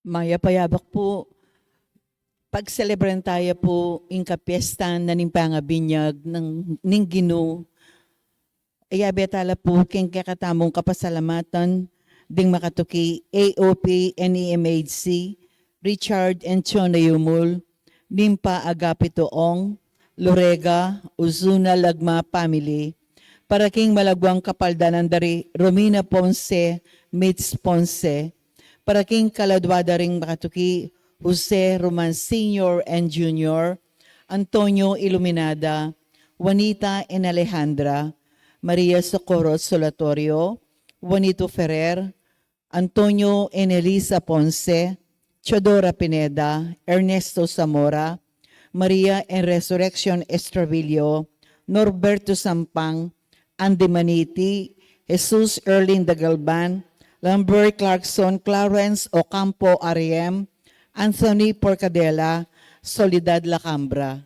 Maya payabak po, pagselebran tayo po inka piyesta na ning pangabinyag ng ning Ginoo. Ayabe tala po king kakatamong kapasalamatan ding makatuki AOP NEMHC Richard and Chona Yumul Nimpa Agapitoong Lorega Uzuna Lagma Family para king malagwang kapaldanan dari Romina Ponce Mitz Ponce para king kaladwada ring makatuki Jose Roman Sr. and Jr., Antonio Iluminada, Juanita and Alejandra, Maria Socorro Solatorio, Juanito Ferrer, Antonio and Elisa Ponce, Chodora Pineda, Ernesto Zamora, Maria and Resurrection Estravillo, Norberto Sampang, Andy Maniti, Jesus Erling Dagalban, Lambert Clarkson, Clarence Ocampo Ariem, Anthony Porcadela, Soledad Lacambra.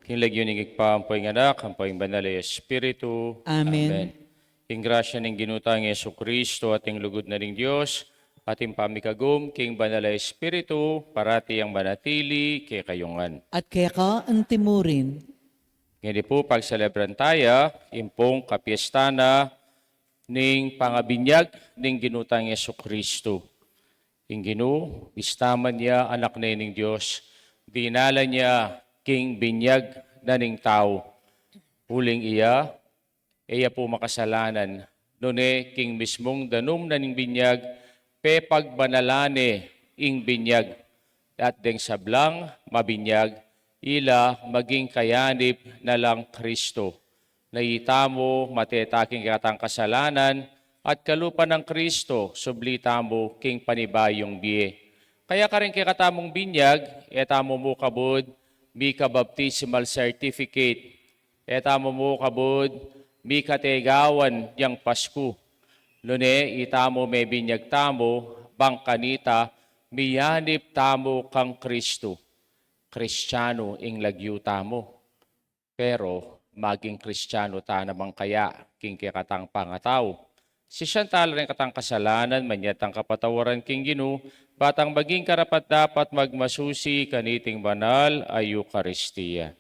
Kinlagyo ni Gigpampoy ng anak, hampoy banal ay Espiritu. Amen. King grasya ng ginutang Yesu Kristo, ating lugod na ring Diyos, ating pamikagum, King banal ay Espiritu, parati ang manatili, kay kayungan. At kaya ka ang timurin. Ngayon po, pagselebran tayo, impong kapiestana ning pangabinyag ning ginutang Yesu Kristo. Ing Ginu, istaman niya anak na ning Diyos, dinala niya king binyag na ning tao. Huling iya po makasalanan, nune king mismong danum na ning binyag, pe pagbanalane ing binyag, at deng sablang mabinyag, ila maging kayanip na lang Kristo. Naitamo matetaking katang kasalanan, at kalupa ng Kristo, sublitamo king panibayong biye. Kaya ka rin kikatamong binyag, etamo mo kabud, Mika baptismal certificate, etamo mo kabud, Mika tegawan yang Pasko. Lune, itamo may binyag tamo, bangkanita, miyanip tamo kang Kristo. Kristiyano ing lagyu tamo. Pero, maging Kristiyano ta namang kaya, king kikatang pangataw. Si Chantal rin katang kasalanan, manyatang kapatawaran king Ginu, batang maging karapat dapat magmasusi kaniting banal ay Eucharistia.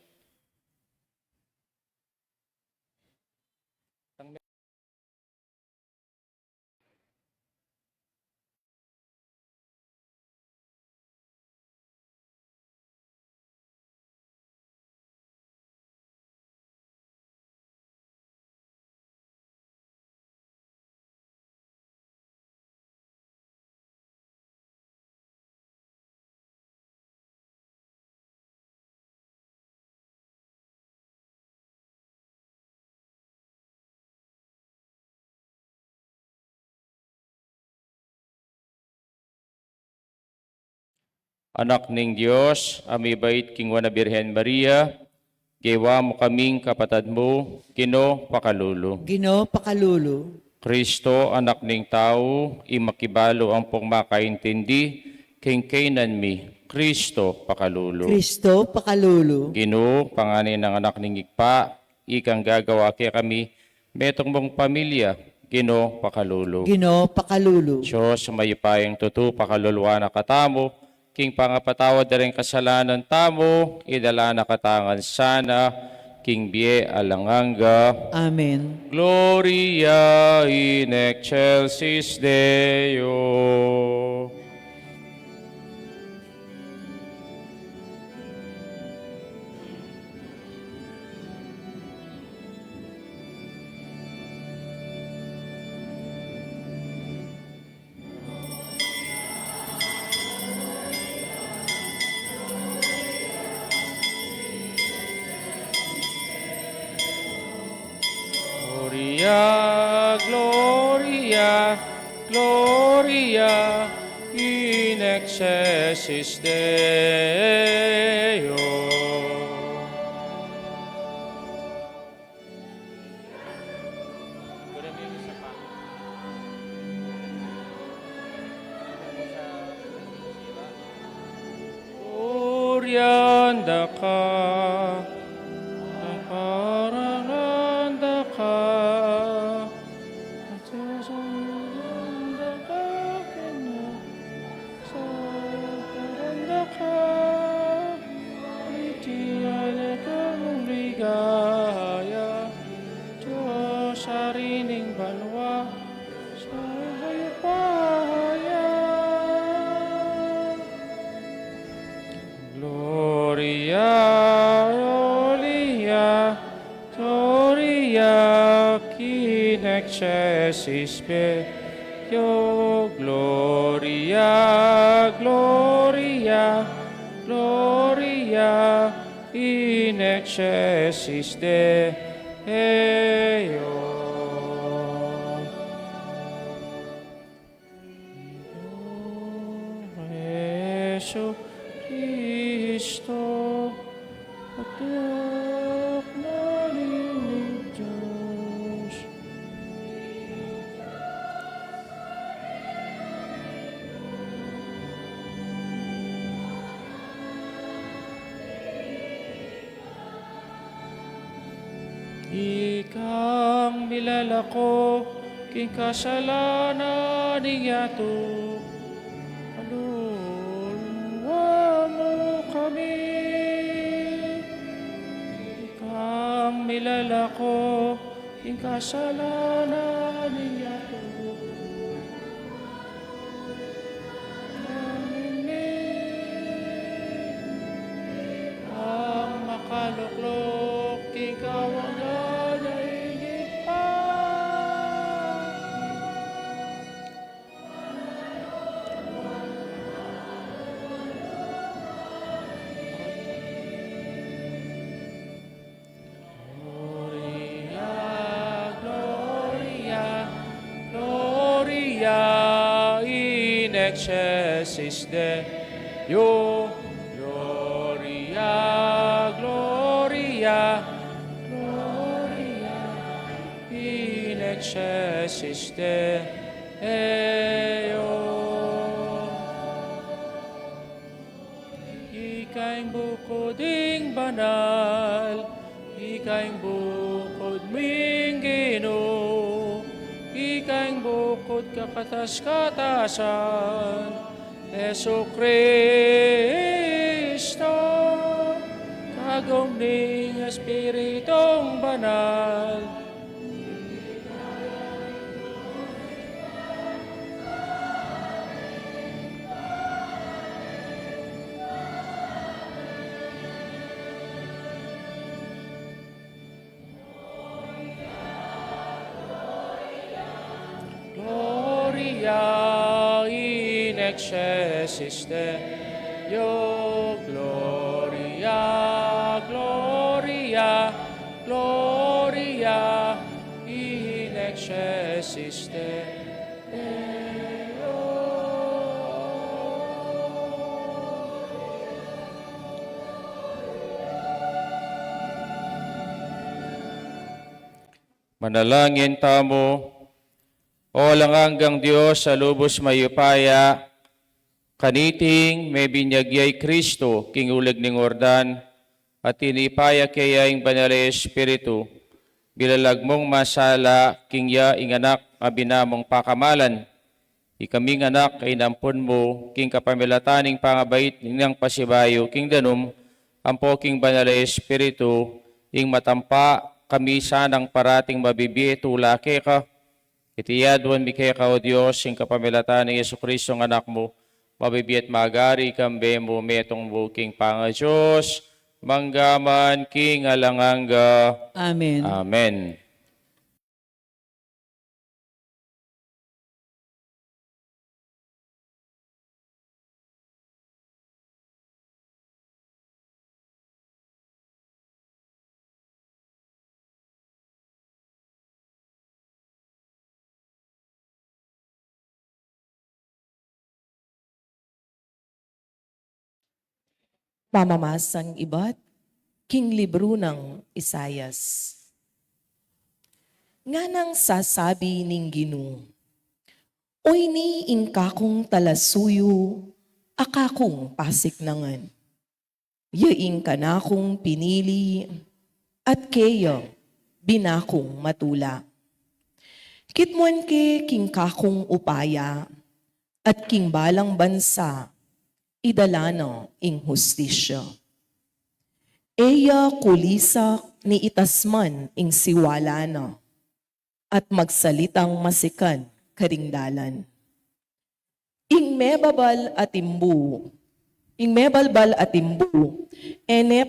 Anak ning Diyos, amibait king wana Birhen Maria, gewa mo kaming kapatad mo, kino pakalulu. Gino pakalulu. Kristo, anak ning tao, imakibalo ang pong makaintindi, king kainan mi, Kristo pakalulu. Kristo pakalulu. Gino, panganin ng anak ning igpa, ikang gagawa kaya kami, metong mong pamilya, Gino pakalulu. Gino pakalulu. Diyos, mayupayang tutu, pakaluluwa na katamo, king pangapatawad na rin kasalanan tamo, idala na katangan sana, king bie alanganga. Amen. Gloria in excelsis Deo. Gloria, Gloria, Gloria in excelsis Deo. Gloria anda ka, naparanganda ka, at sasanda ka, saranda ka, itiyan ka mong ligaya, Diyos sa rining balwa, sa hayupaya. Gloria, Gloria, Gloria, in excelsis Deo. Gloria, Gloria, Gloria, in excelsis Deo. Jesu Cristo, anak ng Diyos. Ikang milalako, king kasalanan niyato. Aluluwa mo kami. Ikang milalako, king kasalanan niyato. Ang makaluklok, king kawagan ay higit pa. Gloria, Gloria, Gloria in excelsis Deo. Gloria, Gloria, Gloria in excelsis Deo. Ika'y bukod ding banal, ika'y bukod ming Ginoo, ika'y bukod kakatas-katasan, Heso Kristo, kagom ning Espiritong banal. Gloria in excelsis Deo. Gloria, Gloria, Gloria in excelsis Deo. Manalangin tamo. O langanggang Diyos sa lubos mayupaya, kaniting may binyagyay Kristo, king ulag ning Ordan, at tinipaya kaya ing banal Espiritu, bilalag mong masala, king ya inganak, abinamong pakamalan, ikaming anak ay nampun mo, king kapamilataning pangabait ng pasibayo, king danum, ampo king banal Espiritu, ing matampa, kami sanang parating mabibi, tulake ka, itiyadwan mi kaya ka, O Diyos, yung kapamilatan ni Yesu Kristo ng anak mo, mabibiyat magari kambe mo metong buking panga Diyos, manggaman king alanganga. Amen. Amen. Pamamasang iba't king libro ng Isayas. Nga nang sasabi ning Ginoo, Oy ni ingkakong talasuyo, akakong pasiknangan. Yaing kanakong pinili, at keyo binakong matula. Kitmuan ke king kakong upaya, at king balang bansa, idalano ing hustisya. Eya kulisak ni itasman ing siwalana, at magsalitang masikan karingdalan. Ing mebalbal at imbu, ene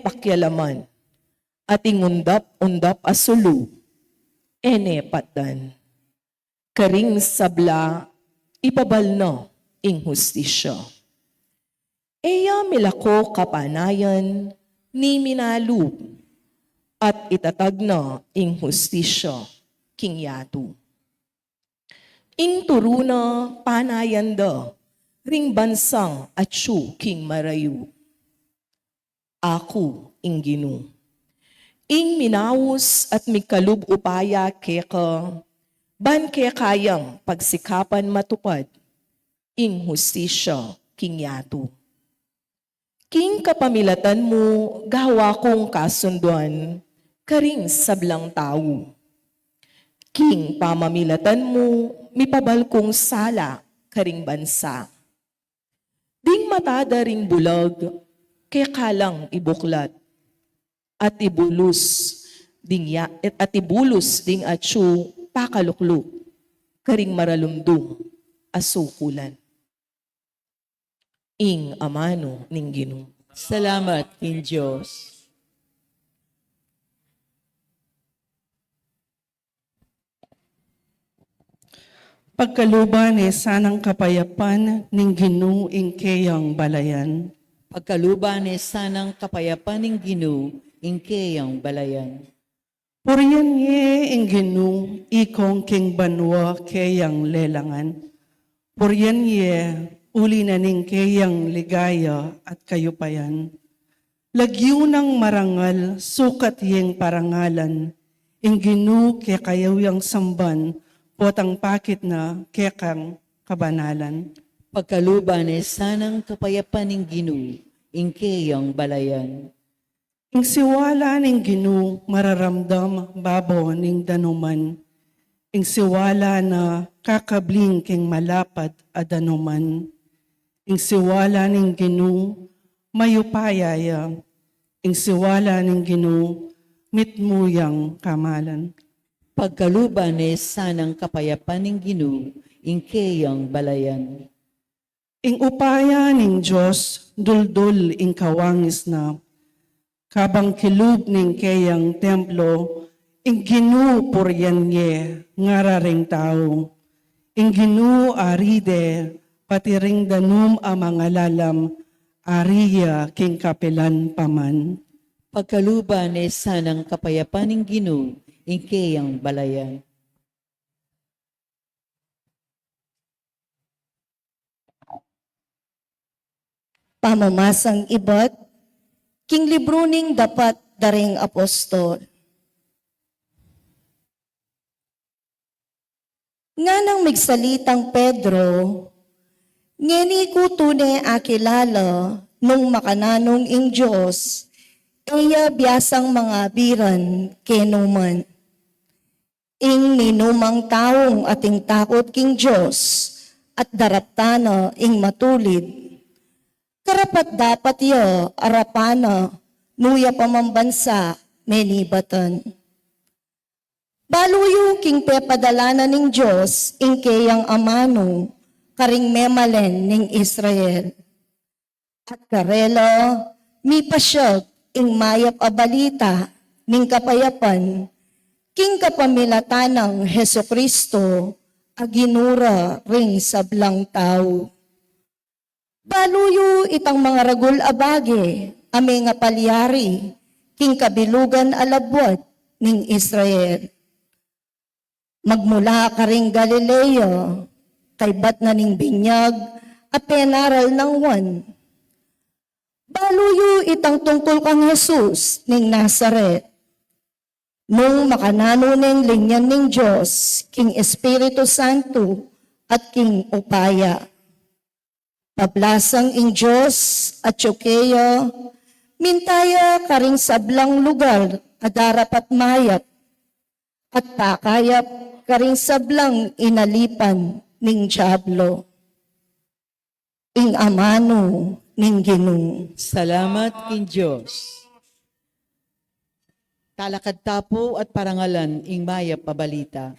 pakyalaman, at ing undap asulu, ene patdan. Karing sabla, ipabalno ing hustisya. Eya milako kapanayan, ni minalub, at itatag na ing hustisya, king yatu. Ing turuna panayan da, ring bansang atsu king marayu. Ako ing Ginoo. Ing minawos at mikalub upaya keka, ban ke kayang pagsikapan matupad, ing hustisya king yatu. King kapamilatan mo, gawa kong kasunduan, karing sablang tao, ing pamamilatan mo, mipabalkong sala, karing bansa. Ding matada ring bulag, kaya kalang ibuklat, at ibulus ding atsu pakalukluk, karing maralumdum, asukulan. Ing amano ning Ginoo. Salamat, King Diyos. Pagkaluban sanang kapayapan ning Ginoo ing kayang balayan. Pagkaluban sanang kapayapan ng Ginoo, ingkeyang balayan. Puriyan ye ing Ginoo ikong king banwa kayang lelangan. Puriyan ye uli na ning kayang ligaya at kayupayan. Lagyo ng marangal sukat yeng parangalan. Ing Ginoo kaya kayawang samban potang pakit na kekang kabanalan. Pagkaluban sanang kapayapan ng Ginoo, ingkeyang balayan. Ing siwala ning Ginoo mararamdam babaw ning danuman. Ing siwala na kakabling king malapad a danuman. Ing siwala ning Ginoo mayupayaya. Ing siwala ning Ginoo mitmuyang kamalan. Pagkaluban sanang kapayapan ng Ginoo, ingkeyang balayan. Ing upaya ning Diyos duldul ing kawangis na. Kabang kilub ning kayang templo, ing Ginoo puryan ye, ngararing tao. Ing Ginoo aride, pati ring danum a mga lalam, ariya king kapilan paman. Pagkaluban sanang kapayapan ng Ginoo, ingkeyang balayan. Pamamasang ibat, king libro ning dapat daring apostol. Nga nang migsalitang Pedro, ngeni ko tunay akilala nung makananong ing Diyos, iya biyasang mga biran kenuman. Ing ninumang taong ating takot king Diyos at daraptana ing matulid. Karapat dapat yo arapana nuya pamambansa menibatan. Baluyo king pepadalana ning Diyos ing kayang amano karing memalen ning Israel. At karela mi pasyag ing mayap a balita ning kapayapan king kapamilatanang Hesukristo aginura ring sablang tao. Baluyo itang mga ragul abage, ame nga palyari, king kabilugan alabwat ning Israel. Magmula ka ring Galileo, kay bat na ning binyag, a penaral ng wan. Baluyo itang tungkol kang Jesus ning Nazaret. Nung makanano ning linyan ning Diyos, king Espiritu Santo at king Upaya. Pablasang ing Diyos at Tsukeya, mintaya karing sablang lugar adarapat mayat, at pakayap karing sablang inalipan ning Diablo. Ing amano ning Ginoo. Salamat, King Diyos. Talakad tapo at parangalan, ing maya pabalita.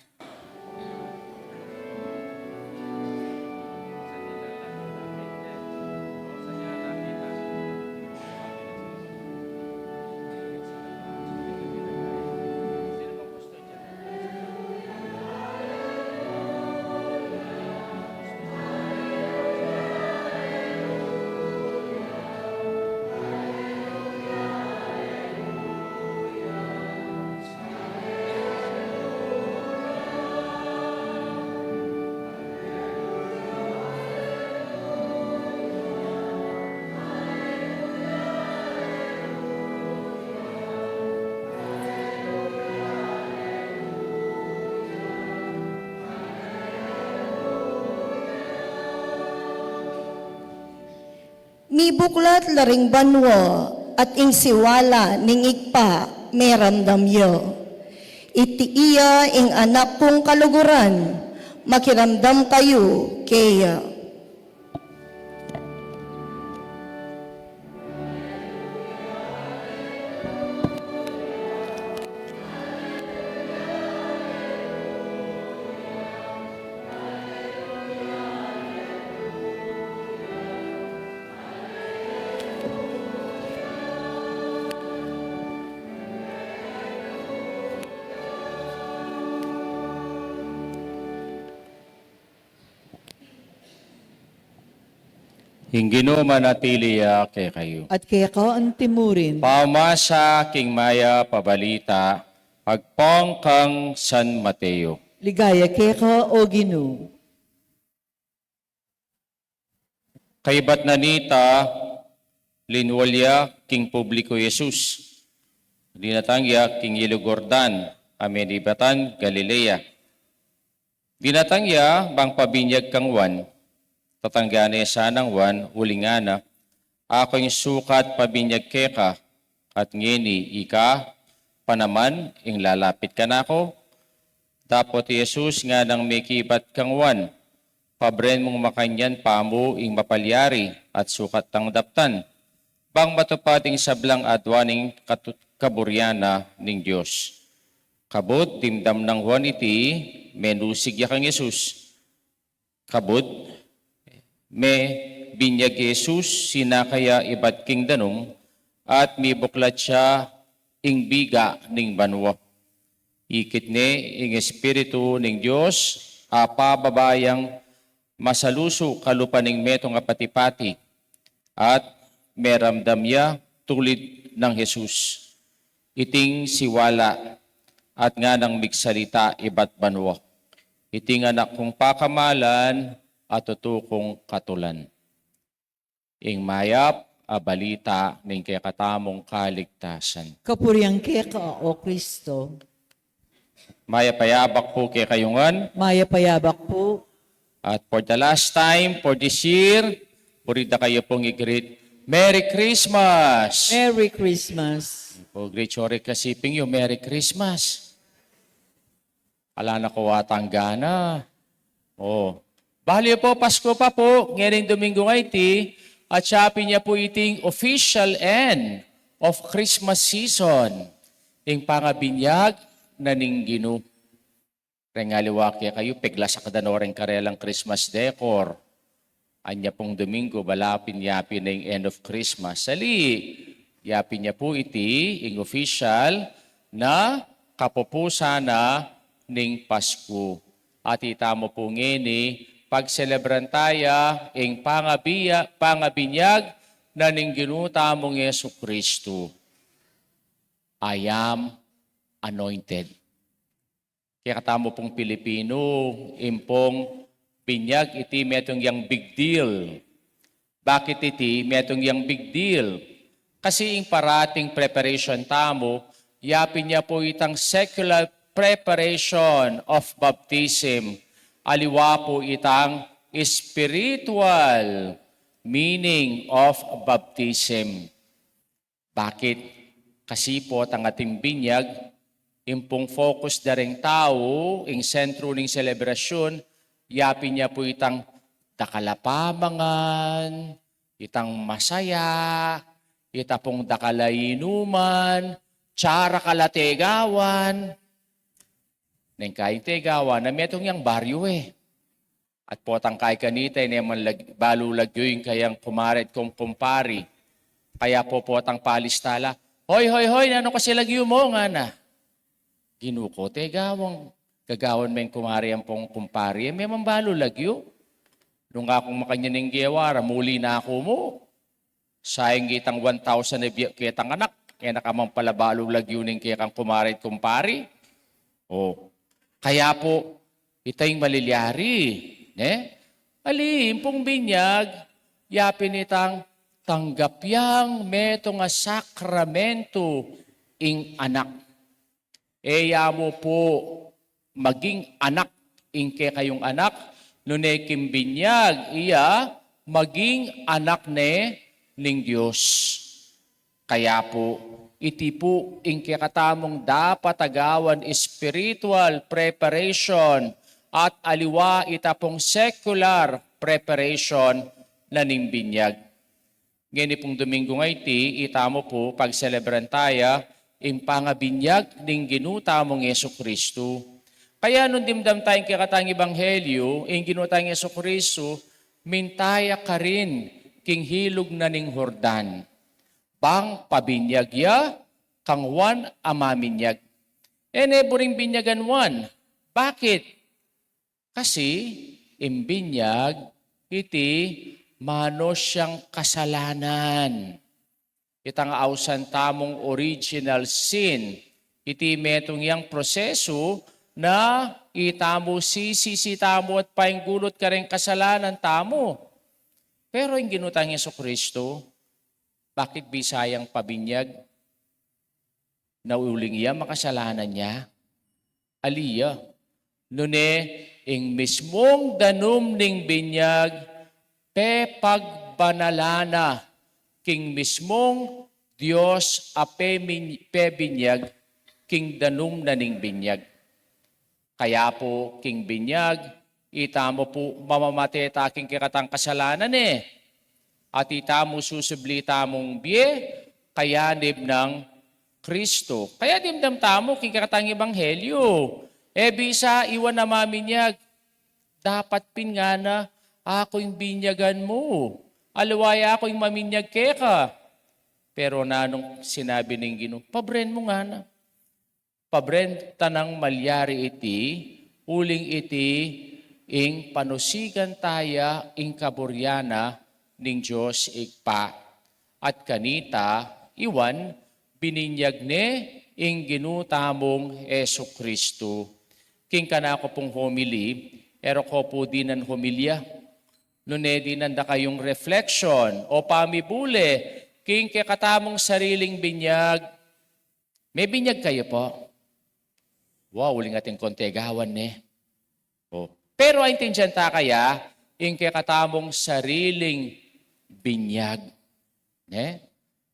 Mibuklat laring banwa at ing siwala ning igpa meramdam yo. iti iya ing anak kong kaluguran, makiramdam kayo kaya. Hinggino manatiliya kay kayo. At kaya ka ang timurin, Pamasa king maya pabalita, pagpong kang San Mateo. ligaya kaya ka o Ginoo. Kay ba't nanita, linwalya king publiko Jesus. Dinatangya king Ilugordan, Amenibatan, Galilea. Dinatangya bang pabinyag kang wan, tatanggana sanang wan, ulingana, ako'y sukat pabinyag keka, at ngini ika, panaman, ing lalapit ka na ako. Tapos Jesus nga nang may kibat kang wan, pabren mong makanyan pamo ing mapalyari at sukat tang daptan. Bang matupating sablang adwaning kaburyana ning Diyos. Kabut, timdam ng wan iti, menusig ya kang Jesus. Kabut, me binyag Jesus, sinakaya ibat king danong, at mibuklat siya ing biga ning banwa. Ikit ni ing Espiritu ning Diyos, pababayang masaluso kalupaning metong apatipati, at meramdam ya tulid ng Jesus. Iting siwala, at nga nang migsalita ibat banwa. Iting anak kong pakamalan, at tutukong katulan. Ing mayap, balita ng kakatamong kaligtasan. Kapuriang kaya ka o Kristo. Mayapayabak po kay kayungan. Maya payabak po, At for the last time, for this year, purita kayo pong i-greet, Merry Christmas! Merry Christmas. O great sorry kasiping yung Merry Christmas. Ala na ko watanggana. O, bali po, Pasko pa po, ngayon Domingo nga iti, at sabi niya po iting official end of Christmas season. Ing pangabinyag na ninggino. Rengaliwakya kayo, pigla sa kadanoring karelang Christmas decor. Anya pong Domingo, balapin yapin na yung end of Christmas. Sali, yapin niya po iti, ing official, na kapupusa na ning Pasko. At itamo po ngini, pagselebran taya, ing pangabinyag na ning ginutamong Yesu Kristo. I am anointed. Kaya katamo pong Pilipino, impong pinyag iti metong yang big deal. Bakit iti metong yang big deal? Kasi ing parating preparation tamo, yapin niya po itang secular preparation of baptism. Aliwa po itang spiritual meaning of baptism. Bakit? Kasi po ang ating binyag, impong focus na rin tao, ing sentro ng selebrasyon, yapin niya po itang dakalapamangan, itang masaya, itapong dakalainuman, tsara kalategawan. Nang kain tegawan, na metong yang baryo eh. At potang kay kanita, naman balulagyo yung kayang kumaret kong kumpari. Kaya po potang palistala, hoy, ano kasi lagyo mo nga na? Ginuko, tegawang gagawan may kumari ang pong kumpari, may mambalo lagyo. Nung akong makanyaning giyawara, muli na ako mo. Sayang kitang 1,000 na kitang anak, kaya nakamang palabalo lagyo ning kaya kang kumari at kumpari. Oh, kaya po, itayong malilyari. Pong binyag, yapin itang tanggap yang meto nga sakramento ing anak. Eya mo po maging anak, ingke kayong anak, nunekim binyag, iya maging anak ning Diyos. Kaya po, iti po ingkakatamong dapat agawan spiritual preparation at aliwa itapong secular preparation na ning binyag. Ngayon pong Domingo nga iti, itamo po pagselebran tayo in pangabinyag ning ginutamong Yesu Kristo. Kaya nung dimdam tayong kakatang Ebanghelyo, in ginutang Yesu Kristo, mintaya ka rin king hilog na ning Hordan. Bang pabinyag ya, kang wan amaminyag. Buring binyagan wan. Bakit? Kasi imbinyag iti mano siyang kasalanan. Itang ausan tamong original sin. Iti metong yang proseso na itamo sisitamo at painggulot ka rin kasalanan tamo. Pero yung ginutang Yesu Kristo, bakit bisayang pabinyag? Nauling iya makasalanan niya? Aliya. Nune, ing mismong danum ning binyag, pagbanalana, king mismong Diyos binyag, king danum na ning binyag. Kaya po, king binyag, itamo po mamamate taking kikatang kasalanan At itamo susublita mong biye, kayanib ng Kristo. Kaya dimdam tamo king kikatang Ebanghelyo. Bisa iwan na maminyag, dapat pingana, ako yung binyagan mo. Alawaya ako yung maminyag ka. Pero nanong sinabi ng Ginoo, pabren mo nga na. Pabren tanang malyari iti, uling iti, ing panusigan taya, ing kaburyana, ning Diyos igpa. At kanita, iwan, bininyag ne, ing ginutamong Yesu Kristo. King kanako pong homily, ero ko po din ang homilya. Nune dinanda kayong reflection o pamibule, king kakatamong sariling binyag. May binyag kayo po? Wow, uling ating kontegawan Oh. Pero aintindihan ta kaya, ing kakatamong sariling binyag.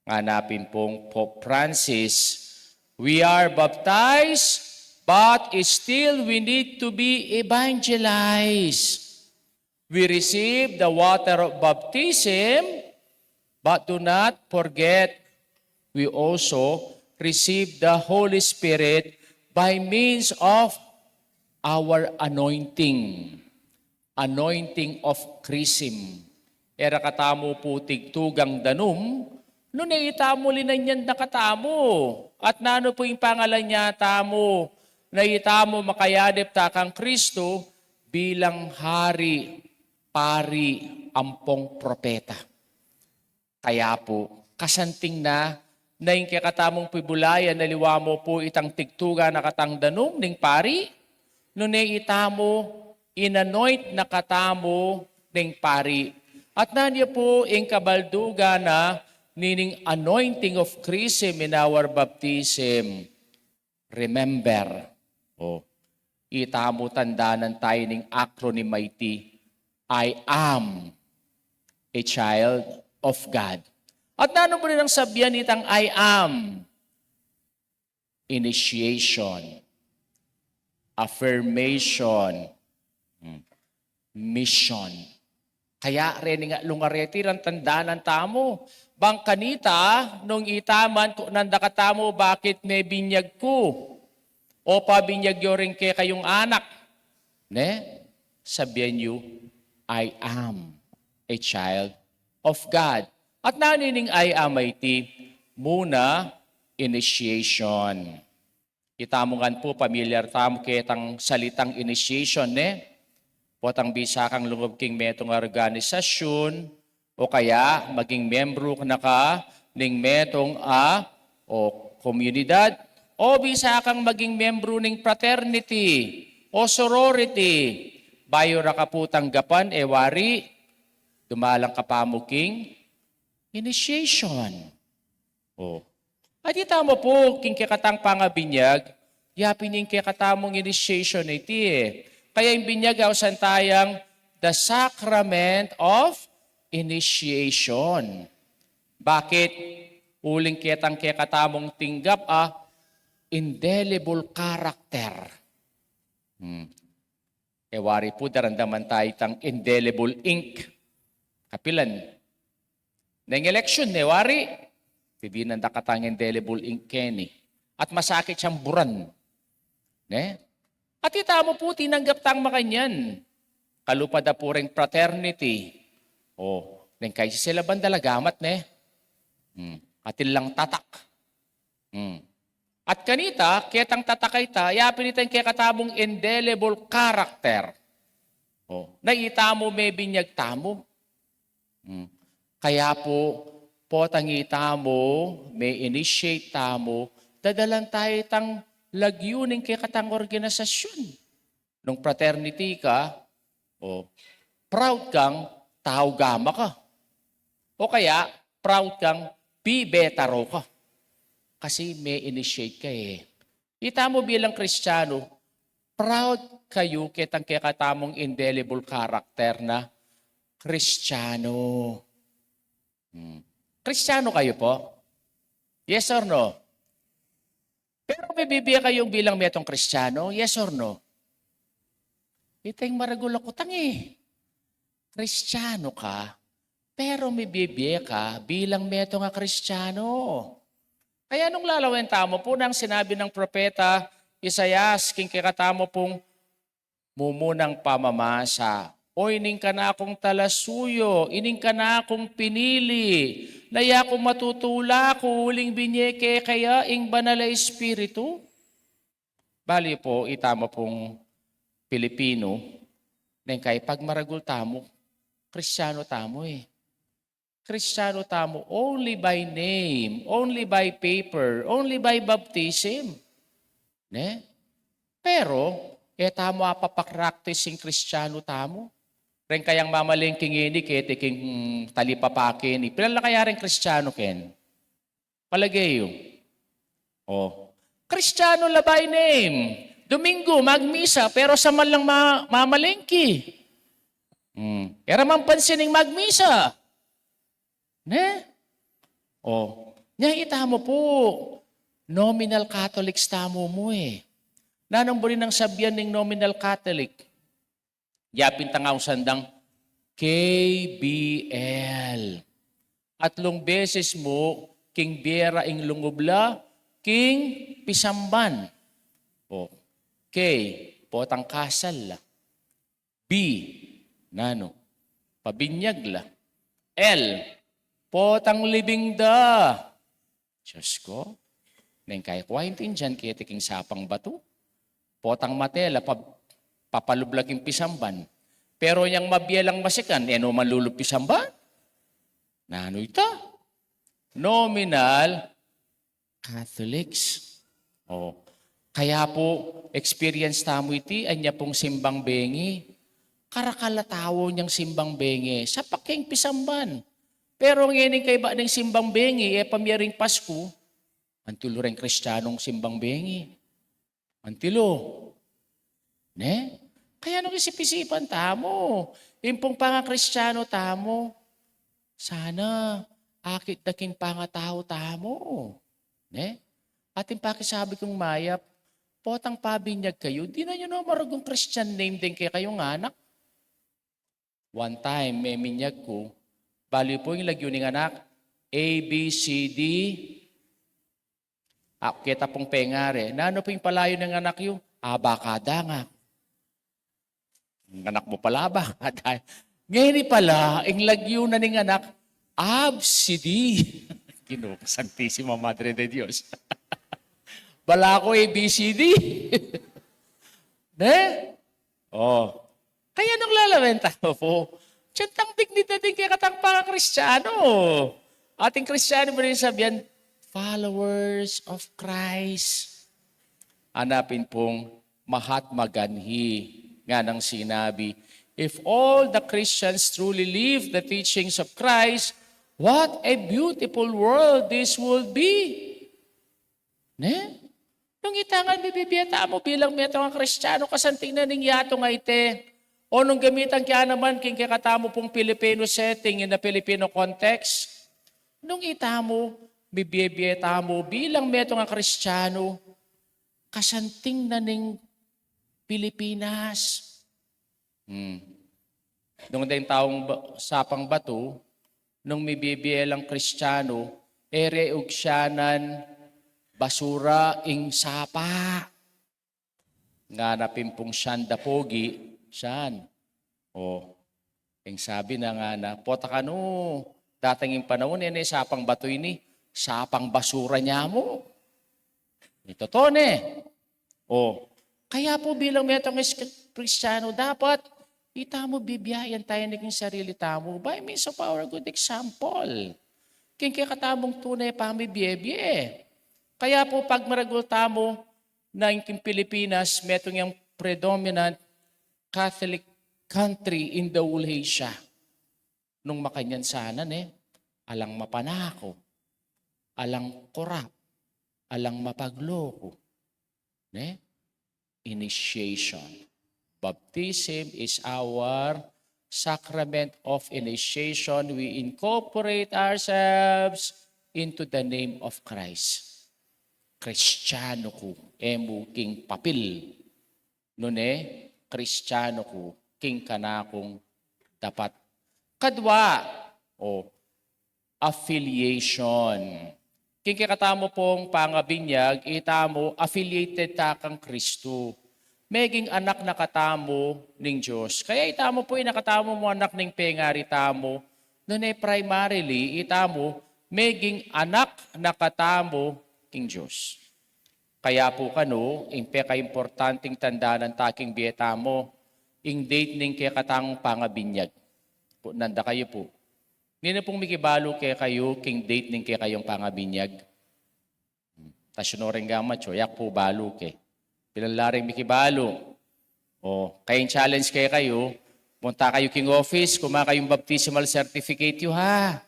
Hanapin pong Pope Francis, we are baptized, but still we need to be evangelized. We receive the water of baptism, but do not forget, we also receive the Holy Spirit by means of our anointing. Anointing of chrism. Era katamo po tigtugang danum, nung naitamo linan yan nakatamo. At nano po yung pangalan niya tamo, naitamo makayanip takang Kristo bilang hari, pari, ampong propeta. Kaya po, kasanting na yung kakatamong pibulayan, naliwa mo po itang tigtuga na katang danum ning pari, nung naitamo, inanoint na katamo ning pari. At nandiyo po yung kabalduga na meaning anointing of chrism in our baptism. Remember, itamo tandanan tayo ng acronym mighty, I am a child of God. At nano po rin ang sabihan itang I am? Initiation, affirmation, mission. Kaya rin nga lungareti ran tandanan tamo. Bang kanita, nung itaman, kung nandakatamo, bakit may binyag ko? O pabinyag yo rin kayong anak. Sabihan nyo, I am a child of God. At nanining I am IT, muna, initiation. Itamungan po, familiar tamo kitang salitang initiation, Potang bisa kang lungog king metong organisasyon, o kaya maging membro ka na ka ng metong o komunidad, o bisa kang maging membro ng fraternity o sorority. Bayo ra ka po tanggapan, wari, dumalang ka pamuking initiation. At itamo po, king kakatang pangabinyag, yapin yung kakatamong initiation iti Kaya yung binyag ausan tayang the sacrament of initiation. Bakit? uling ketang kekatamong tinggap indelible character. Wari po darandaman tayo tang indelible ink. Kapilan. Nang election wari, hindi nanda katang indelible ink Kenny. At masakit siyang buran. Ne? At itamo po, tinanggap tang makanyan. Kalupada po rin fraternity. Nang kayo sila bandalagamat, ne? Atin lang tatak. At kanita, ketang tatakay ta, yapin ito yung kekatabong indelible character. Naita mo, may binyag tamo. Kaya po, potangita mo, may initiate tamo, dadalan tayo tang lagyuning kekatang organisasyon. Nung fraternity ka, proud kang tao gama ka. O kaya, proud kang pibetaro ka. Kasi may initiate ka Kita mo bilang Kristiyano, proud kayo kitang kekatamong indelible character na Kristiyano. Kristiyano kayo po? Yes or no? Pero may bibiya kayong bilang metong Kristiyano? Yes or no? Itang maragul ako Kristiyano ka, pero may bibiya ka bilang metong Kristiyano. Kaya nung lalawin tamo po nang sinabi ng propeta Isaias, king kikatamo pong mumunang pamamasa. O ining ka na akong talasuyo, ining ka na akong pinili, naya akong matutula ko uling binyeke kaya ing banala espiritu. Bali po, itama pong Pilipino, nang kay pagmaragul tamo, Kristiyano tamo Kristiyano tamo only by name, only by paper, only by baptism. Ne? Pero, tamo papakraktis yung Kristiyano tamo. Ren kayang mamalingking ini, tiking talipapakin. Pilala kaya rin Kristiyano ken? Palagay yung. Kristiyano la by name. Domingo, magmisa, pero sa malang mamalingki. Era man pansining magmisa. Ne? Nya itamo po, nominal Catholics tamo mo Nanong buri ng sabyan ng nominal Catholic? Yapin tangaw sandang KBL. Atlong beses mo, king biera ing lungubla, king pisamban. K, potang kasal la. B, pabinyag la. L, potang libing da. Diyos ko. Nang kaya kuwaintin dyan, kaya tiking sapang bato. Potang matela, papalublag yung pisamban. Pero yung mabiyalang masikan, no malulub pisamban? Nano ita? Nominal Catholics. Kaya po, experience tamo iti, anya pong simbang bengi. Karakalatawo niyang simbang bengi sa paking pisamban. Pero ngayon kay ba ng simbang bengi, pamyaring Pasko, antilo rin Kristiyanong simbang bengi. Antilo. Ne? Kaya nung isip-isipan tamo, impong panga-Kristiyano tamo, sana akit daking pangatao tamo. Ne? At yung pakisabi kong mayap, potang pabinyag kayo, di na nyo na maragong Christian name din kayong anak. One time, may minyag ko, bali po yung lagyo ng anak, A, B, C, D. Kita pong pengare. Nano po yung palayo ng anak yung? Abakada nga. Ang anak mo pala, abakada. Ngayon pala, yung lagyo na ng anak, ABCD. Gino, Santisima Madre de Dios. Bala ko A, B, C, D. Ne? Kaya nung lalawenta po, tiyantang dignidad din kaya katang pang-Kristiyano. Ating Kristiyano mo rin sabihan, followers of Christ. Hanapin pong Mahatma Gandhi nga nang sinabi, if all the Christians truly live the teachings of Christ, what a beautiful world this would be. Ne? Nung itangan bibibiyata mo bilang meto nga Kristiyano, kasanting na ning yato nga ite, o nung gamitan kaya naman king kakatamo pong Filipino setting in the Filipino context, nung itamo, bibiyeta mo bilang meto nga Kristiyano, kasanting na ning Pilipinas. Nung dahil taong sapang bato, nung may bibiyelang Kristiyano, ere og siyanan basura ing sapa. Nga napimpong siyan da pogi, siyan. O, ing sabi na nga na, pota ka no, dating yung panahon, sapang bato ini, sapang basura niya mo. Ito to ne. O, kaya po bilang metong Kristiyano, dapat itamo bibiyayan tayo naging sarili tamo by means of our good example. King katamong tunay pa may biyebye. Kaya po pag maragul tamo na yung Pilipinas, metong yung predominant Catholic country in the whole Asia. Nung makanyan sana alang mapanako, alang korap, alang mapagloko. Initiation. Baptism is our sacrament of initiation. We incorporate ourselves into the name of Christ. Kristiyano ko, emu king papil. Nune, Kristiyano ko, king kanakong dapat. Kadwa, affiliation. King kakatamo pong pangabinyag, itamo, affiliated ta kang Kristo. Meging anak na katamo ning Diyos. Kaya itamo po nakatamo mo anak ning pengari tamo. Nune primarily, itamo, meging anak na katamo king Diyos. Kaya po kano, impe ka-importanting tanda ng taking bieta mo, ing date ning kaya katang pangabinyag. Nanda kayo po. Nina pong mikibalo kaya kayo, king date ning kaya kayong pangabinyag. Tasyonoring gamat, yak po balo kay. Pinalaring mikibalo. Kayong challenge kaya kayo, punta kayo king office, kuma kayong baptismal certificate yo ha.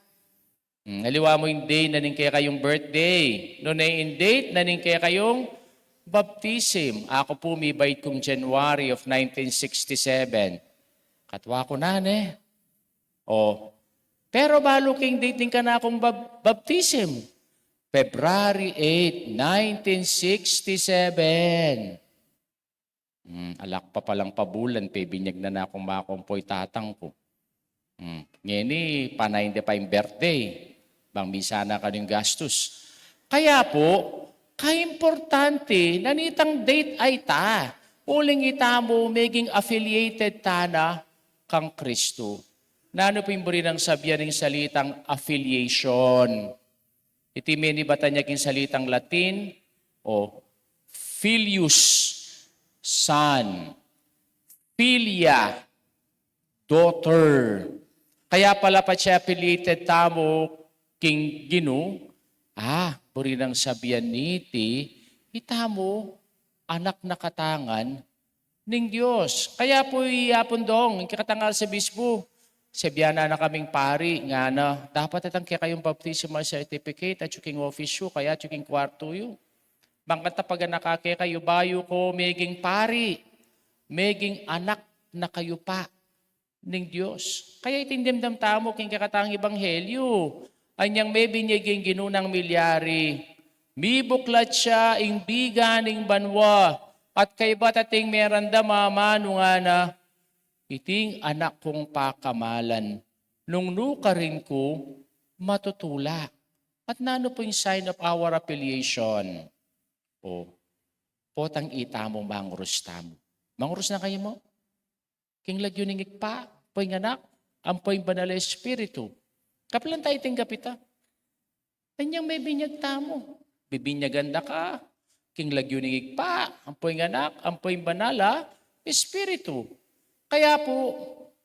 Haliwa mo yung day na ning kaya kayong birthday. No na yung date na ning kaya kayong baptism. Ako po may bait kong January of 1967. Katwa ko na Pero balo king date ning ka na akong baptism. February 8, 1967. Alak pa palang pabulan, binyag na akong makompoy tatang ko. Ngeni, panay hindi pa yung birthday. Bang misa na ka yung gastos. Kaya po, ka-importante, nanitang date ay ta. Uling itamo, maging affiliated ta na kang Kristo. Nano po yung ng sabihan ng salitang affiliation. Iti meni bata niya king salitang Latin, filius, son, filia, daughter. Kaya pala pa siya affiliated tamo king Gino, buri ng sabihan niti, itamo, anak na katangan ning Diyos. Kaya po iapundong, kikatangal sa bispo, sabihan na kaming pari, nga na, dapat itang kaya kayong baptismal certificate at yung office yo, kaya yung kwarto yo. Bangkat na pag nakake kayo, bayo ko, meging pari, meging anak na kayo pa ng Diyos. Kaya itindimdam tamo king kakatang ebanghelyo. Anyang may binyaging ginunang milyari. Mibuklat siya ing biga ning banwa. At kay batating meranda mamano nga na, iting anak kong pakamalan, nung nuka rin ko, matutula. At nano po yung sign of our affiliation? Potang itamo mangurus tamo. Mangurus na kayo mo? King lagyo ning ikpa, po'y anak, ampo'y banal espiritu. Kapalan tayo ting kapita. Kanyang may binyag tamo. Bibinyagan na ka. King lagyo ning ikpa, ampo'y anak, ampo'y banala espiritu. Kaya po,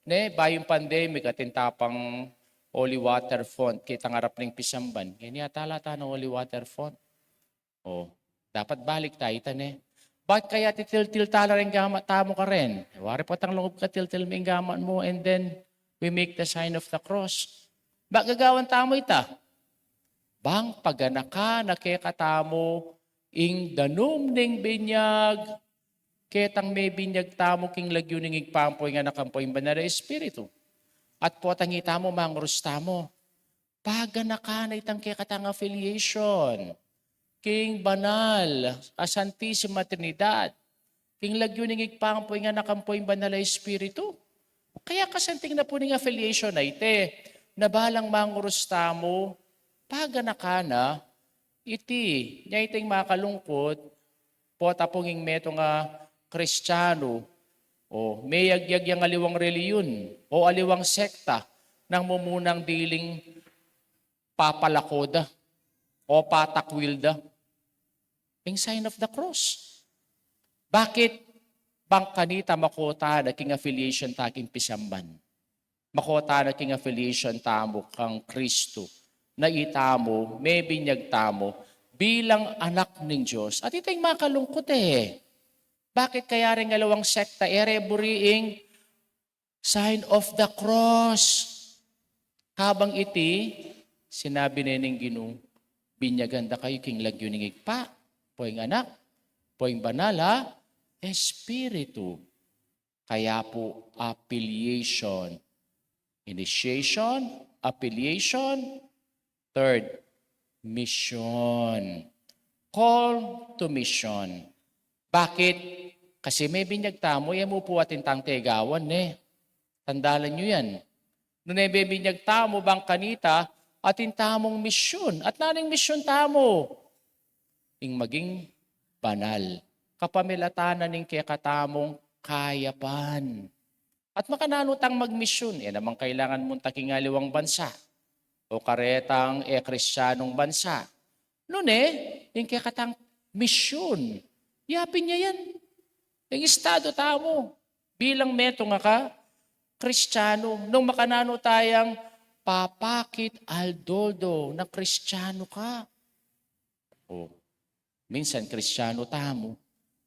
bayong pandemic at intapang holy water font, kitang harap ng pisamban, talata ng holy water font. Dapat balik tayo, Bakit kaya titil-til tala rin gamat tamo ka rin? Wari patang lungog ka til-til may gamat mo and then we make the sign of the cross. Gagawan tamo ita? Bang paganaka na kekatamo ing danom ning binyag, ketang may binyag tamo king lagyo ning igpampoy nga nakampoy banal espiritu. At potang itamo mangurus tamo. paganakan itang kikatang affiliation. King banal, a Santissima Trinidad. King lagyuning igpangpoy nga nakampoy banal a Espiritu. Kaya kasanting na po ning affiliation na ite, na balang mangurus tamo, paganakana, iti, niya iting makalungkot, po taponging meto nga Kristiyano, o may yagyag yung aliwang reliyon, o aliwang sekta, ng mumunang diling papalakoda, o patakwilda. Yung sign of the cross. Bakit bang kanita makota na king affiliation taking pisamban? Makota na king affiliation tamo kang Kristo, na itamo, may binyag tamo, bilang anak ng Diyos. At ito yung makalungkot eh. Bakit kaya rin alawang sekta ereburiing sign of the cross? Habang iti, sinabi na ng Ginoo, binyaganda kayo king lagyuning igpa, poing anak, poing banala, Espiritu. Kaya po, affiliation. Initiation, affiliation. Third, mission. Call to mission. Bakit? Kasi may binyag tamo, yan mo po atin tang tegawan eh. Tandalan nyo yan. Nung may binyag tamo bang kanita, atin tamong misyon. At naning misyon tamo? Ing maging banal. Kapamilatanan ng kakatamong kayapan. At makananutang magmisyon, namang kailangan mong takingaliwang bansa o karetang kristyanong bansa. Noon yung kakatang misyon, yapin niya yan. Yung estado tamo, bilang meto nga ka, kristyano, nung makanano tayang papakit aldoldo na kristyano ka. O, minsan kristyano tamo,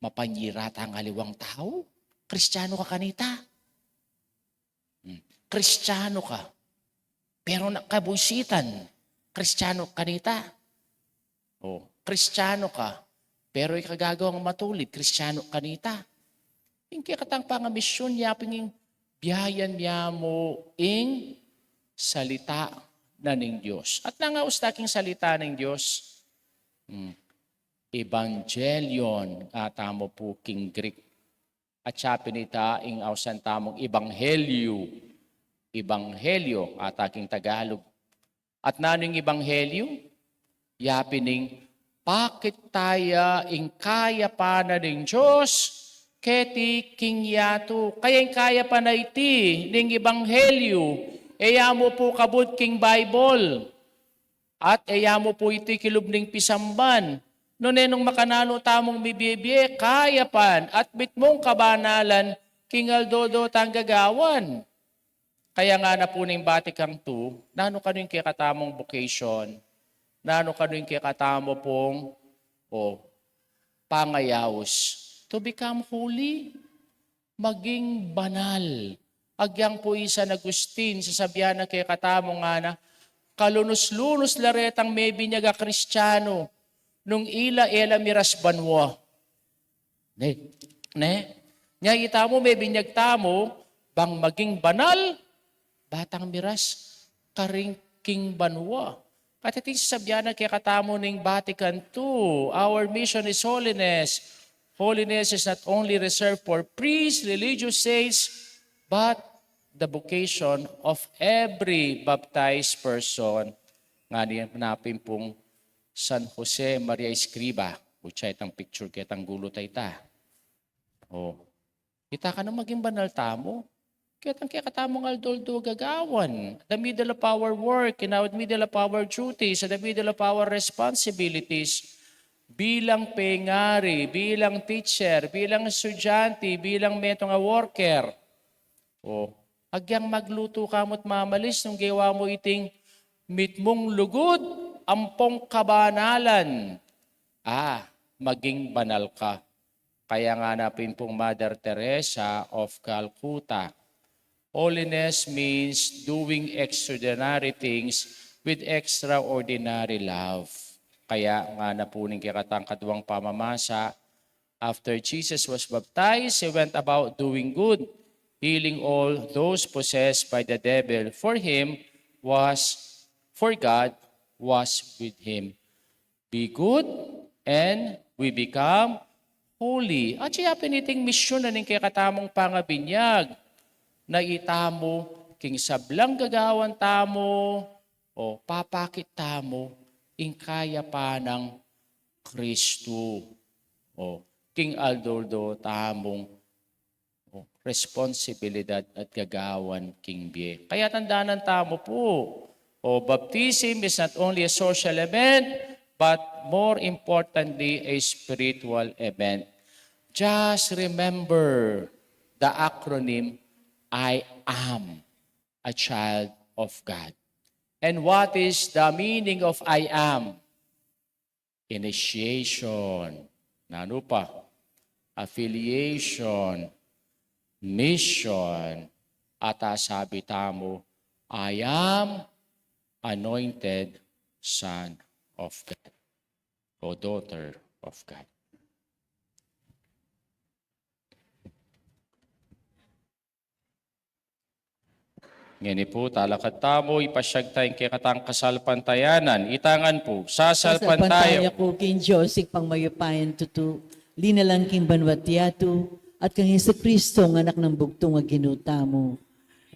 mapanyirata ang aliwang tao. Kristyano ka kanita. Kristyano ka. Pero nakabusitan. Kristyano kanita. O, kristyano ka. Pero ikagagawang matulid. Kristyano kanita. Yung kikatang pangamisyon, yaping yung biyayan niya mo ing salita na ng Diyos. At nangaustak yung salita ng Diyos, Evangelion, tamo po king Greek. At siya pinita ing ausan tamong Ebanghelyo. Ebanghelyo, ataking Tagalog. At nanong Ebanghelyo? Yapining, bakit taya ing kaya pa na ng Diyos, keti king yato. Kaya ing kaya pa na iti, ning Ebanghelyo, eya mo po kabut king Bible. At eya mo po iti kilubning pisamban. Nung makanano tamong bibibye, kayapan at bitmong kabanalan, kingaldodo tanggagawan. Kaya nga na po ng Vatican II, nano ka yung kikatamong vocation, nano ka yung kikatamo pong pangayawos, to become holy, maging banal. Agyang po isa na Agustin, sasabihan na kikatamo nga na, kalunos-lunos laretang may binyaga Kristiyano, nung ila miras banwa. Nya itamo may binyag tamo, bang maging banal, batang miras, karing king banwa. Pati sabihan na kaya katamo ng Vatican II, our mission is holiness. Holiness is not only reserved for priests, religious saints, but the vocation of every baptized person. Nga napin pong San Jose Maria Escriba. Utsay itang picture kitang gulo tayta. Kita ka na maging banal tamo. Kitang katamong aldoldo gagawan. The middle of our work, in the middle of our duties, the middle of our responsibilities, bilang pengari, bilang teacher, bilang estudyante, bilang metong worker. Agyang magluto ka mo't mamalis nung gawa mo iting mitmong lugod, ampong kabanalan. Maging banal ka. Kaya nga napin pong Mother Teresa of Calcutta. Holiness means doing extraordinary things with extraordinary love. Kaya nga na po ning kikatang kadwang pamamasa, after Jesus was baptized, He went about doing good, healing all those possessed by the devil. For Him was for God was with him. Be good, and we become holy. At siya piniting misyon na ning kay katamong pangabinyag, na itamo, king sablang gagawan tamo, o papakit tamo, ing kaya pa ng Kristo. O king aldoldo tamong responsibilidad at gagawan king bie. Kaya tandaanan tamo po, baptism is not only a social event, but more importantly, a spiritual event. Just remember the acronym, I am a child of God. And what is the meaning of I am? Initiation. Ano pa? Affiliation. Mission. At sabi tamo, I am anointed son of God o daughter of God. Ngani po, talakad tamo, ipasyag tayong kay katang kasalpantayanan. Itangan po, sasalpantaya Sasalpantaya ko king Diyos, pang mayupayan tutu, linalang king banwatyatu, at kang Yesu Kristo, ng anak ng bugtong nga ginuta mo.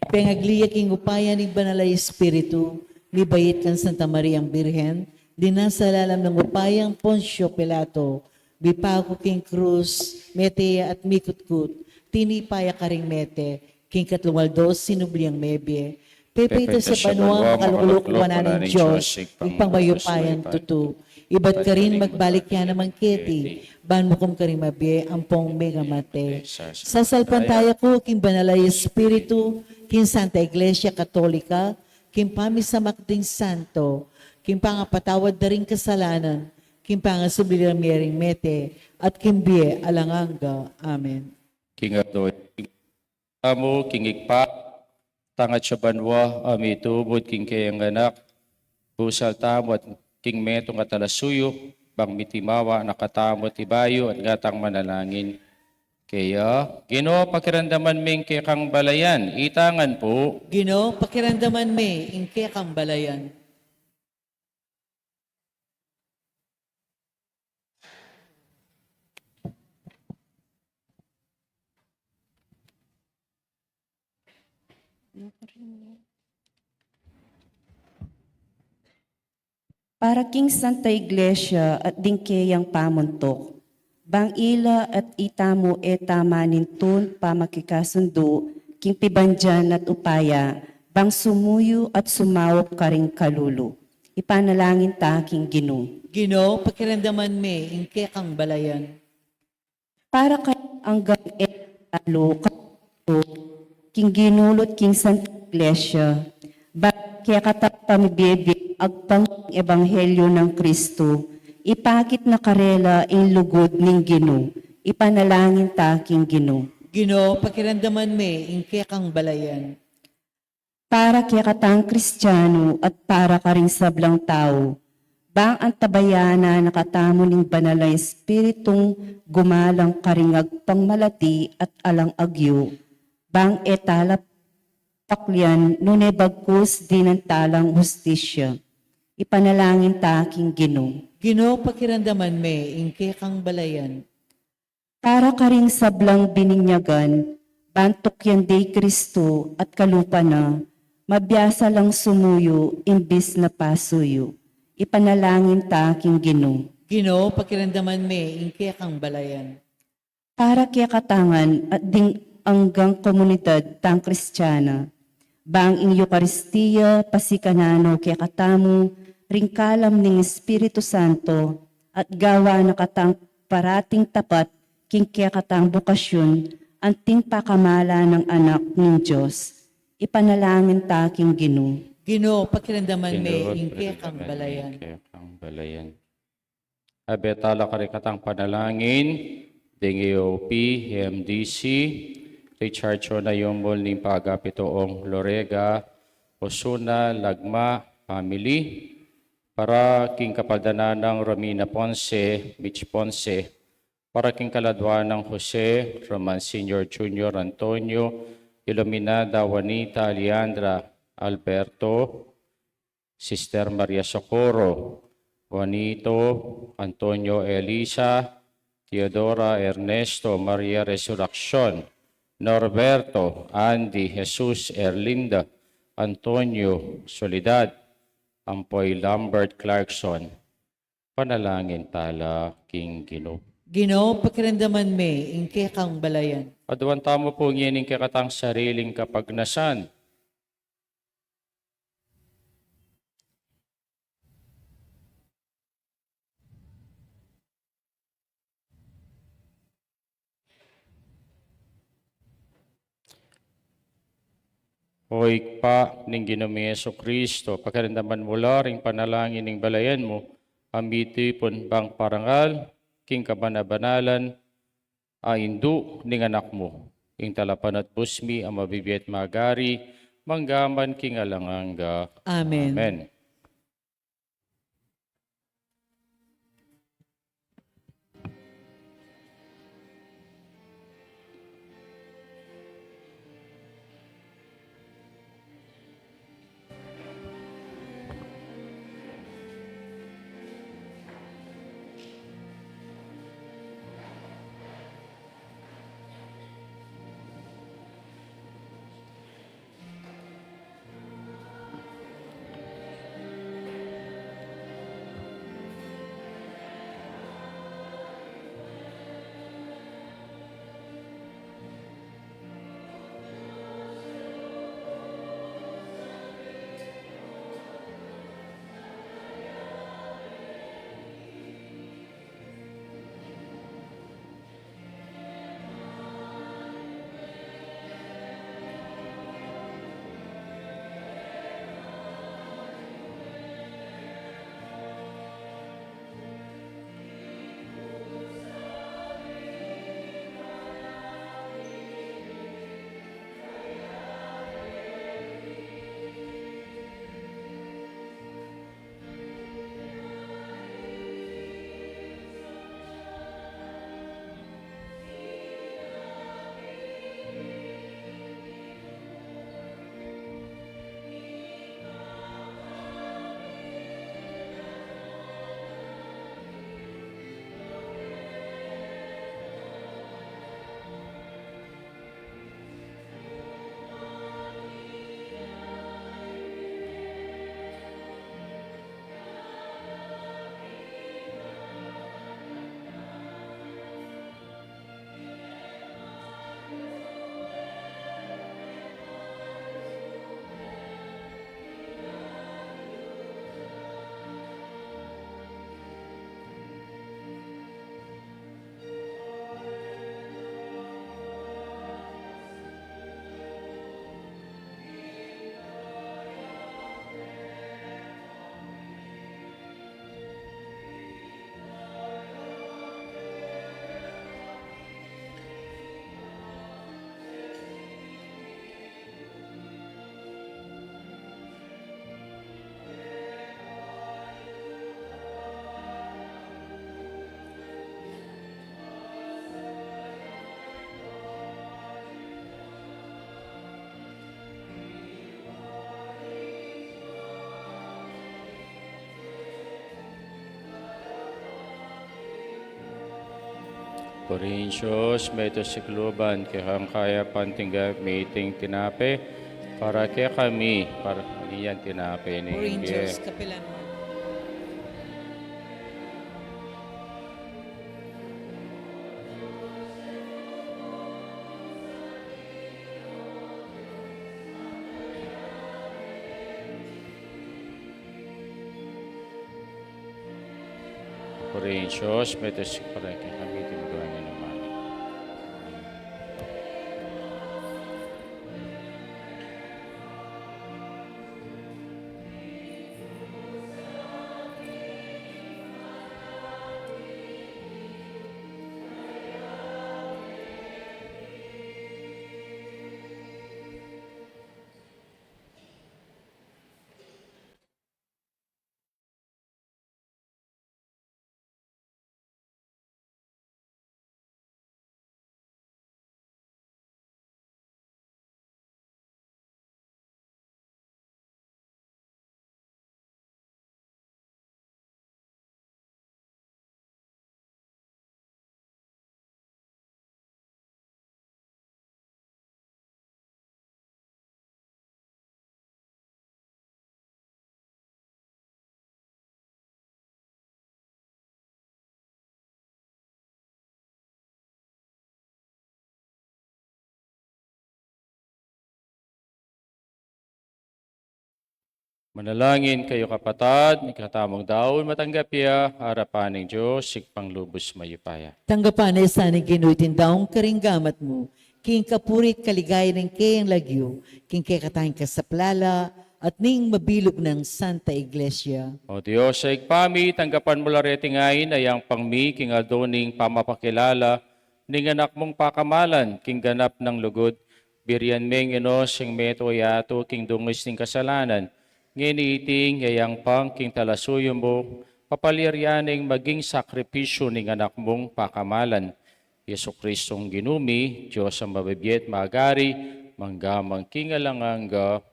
Pengagliya king upayan ng banalay Espiritu, libayit kan Santa Mariang Birhen, linasalalam ng upayang Poncio Pilato, bipako king krus, meteya at mikutkut, tinipaya karing mete, king katlumaldos, sinubliang mebye, pepeta sa banwa, makalukulukuan na ng Diyos, ipangmayupayan tutu, iba't ka rin magbalik yan naman keti, ban mo kum karing mabye, ampong mega mate. Sasalpantaya ko, king banalay Espiritu, king Santa Iglesia Katolika, king pamisa makding santo, king pangapatawad na ring kasalanan, king pangasublilang miyering mete, at king biye alanganga. Amen. King Adoy, amo, king ikpa, tangat sa banwa, amitubod, king kayang anak, pusal tamo at king metong at alasuyo, bang mitimawa, nakatamo tibayo at gatang manalangin. Kaya, Ginoo, pakiramdaman ming kay kang balayan, itangan po, Ginoo, pakiramdaman me, ingke kang balayan. Para king Santa Iglesia at dingkeyang pamuntok, bang ila at itamo tamanintun pamakikasundo, king pibandyan at upaya, bang sumuyo at sumawop karing kalulu. Ipanalangin ta king Ginoo. Ginoo, pakiramdaman me, ingke kang balayan. Para kay anggang talo, king ginulot king Santa Iglesia, bang kaya katap pamibiyebye agpang ebanghelyo ng Kristo, ipakit na karela in lugod ning Ginoo, ipanalangin ta king Ginoo. Ginoo, pakiramdaman me, ingke kang balayan. Para kaya katang Kristiyano at para karing sablang tao, bang ang tabayana nakatamo ning banalay Espiritong gumalang karing agpang malati at alang agyo, bang etalap paklian nune bagkus din ang talang hustisya. Ipanalangin ta king Ginoo. Ginoo, pakiramdaman me, ingke kang balayan. Para karing sablang bininyagan, bantok yan day Kristo at kalupa na, mabiyasa lang sumuyo imbis na pasuyo. Ipanalangin ta king Ginoo. Ginoo, pakiramdaman me, ingke kang balayan. Para kaya katangan at ding anggang komunidad tang Kristiyana, bang ing Eucharistia pasikanano kaya katamo, ringkalam ning Espiritu Santo, at gawa na katang parating tapat king kaya katang bukasyon, anting pakamala ng anak ng Diyos. Ipanalangin ta king Ginoo. Ginoo, pakiramdaman me, Ginoo, ingke kang balayan. ingke kang balayan. Abetala karikatang panalangin, DNGOP, HMDC, Richard Chona Yombol ng Pagapitoong Lorega, Osuna, Lagma, Family, para king kapaldanan ng Romina Ponce, Mitch Ponce, para king kaladwa ng Jose, Roman Sr. Jr. Antonio, Iluminada, Juanita, Leandra, Alberto, Sister Maria Socorro, Juanito, Antonio Elisa, Teodora Ernesto Maria Resurrección, Norberto, Andy, Jesus, Erlinda, Antonio, Soledad, Ampoy Lambert Clarkson. Panalangin tala, King Ginoo. Ginoo, pakiramdaman me, ingke kang balayan. Aduan tamo po ngining kakatang sariling kapagnasan. Hoy pa ning Ginoong Yesu Kristo, pakarindaman mo ring panalangin ning balayan mo, ambiti pon bang parangal, king kabanabanalan, aindu ning anak mo, ing talapan at busmi ang mabibiyat magari, manggaman king alanganga. Amen. Amen. Corintios, meto sikluban, kaya kaya pantingga meeting tinape, para kaya kami, para iyan tinape ni Corinthians, Kapilan 1. Corintios, meto sikluban, kaya kami tinagawa naman. Manalangin kayo kapatad, ni katamong daon matanggap ya, harapan ng Diyos, sikpang lubos mayupaya. Tanggapan ay sanay ginuitin daong karinggamat mo, king kapurit kaligay ng kayang lagyo, king kay katahing kasaplala, at ning mabilog ng Santa Iglesia. O Diyos, sa igpami, tanggapan mo larete ngayon ay ang pangmi, king adoning pamapakilala, ning anak mong pakamalan, king ganap ng lugod, birian meng inos, sing meto yato, king dungis ning kasalanan, nginiiting yayang pang king talasuyo mo, papaliryaning maging sakripisyo ning anak mong pakamalan. Yesu Kristong ginumi, Diyos ang mabibiyet magari, manggamang kingalanganga.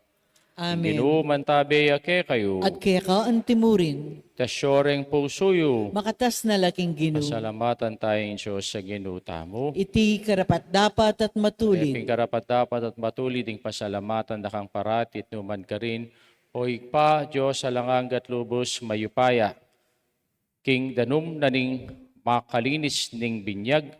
Amen. Ginuman tabi ake kayo. At kaya ka antimurin, Tasyoreng pusuyo. makatas na laking ginu, Pasalamatan tayong Diyos sa ginuta mo. iti karapat dapat at Eping matulin, karapat dapat at matuli ding pasalamatan dakang paratit numan ka rin. O igpa, Diyos sa langanggat lubos mayupaya. King danum naning makalinis ning binyag,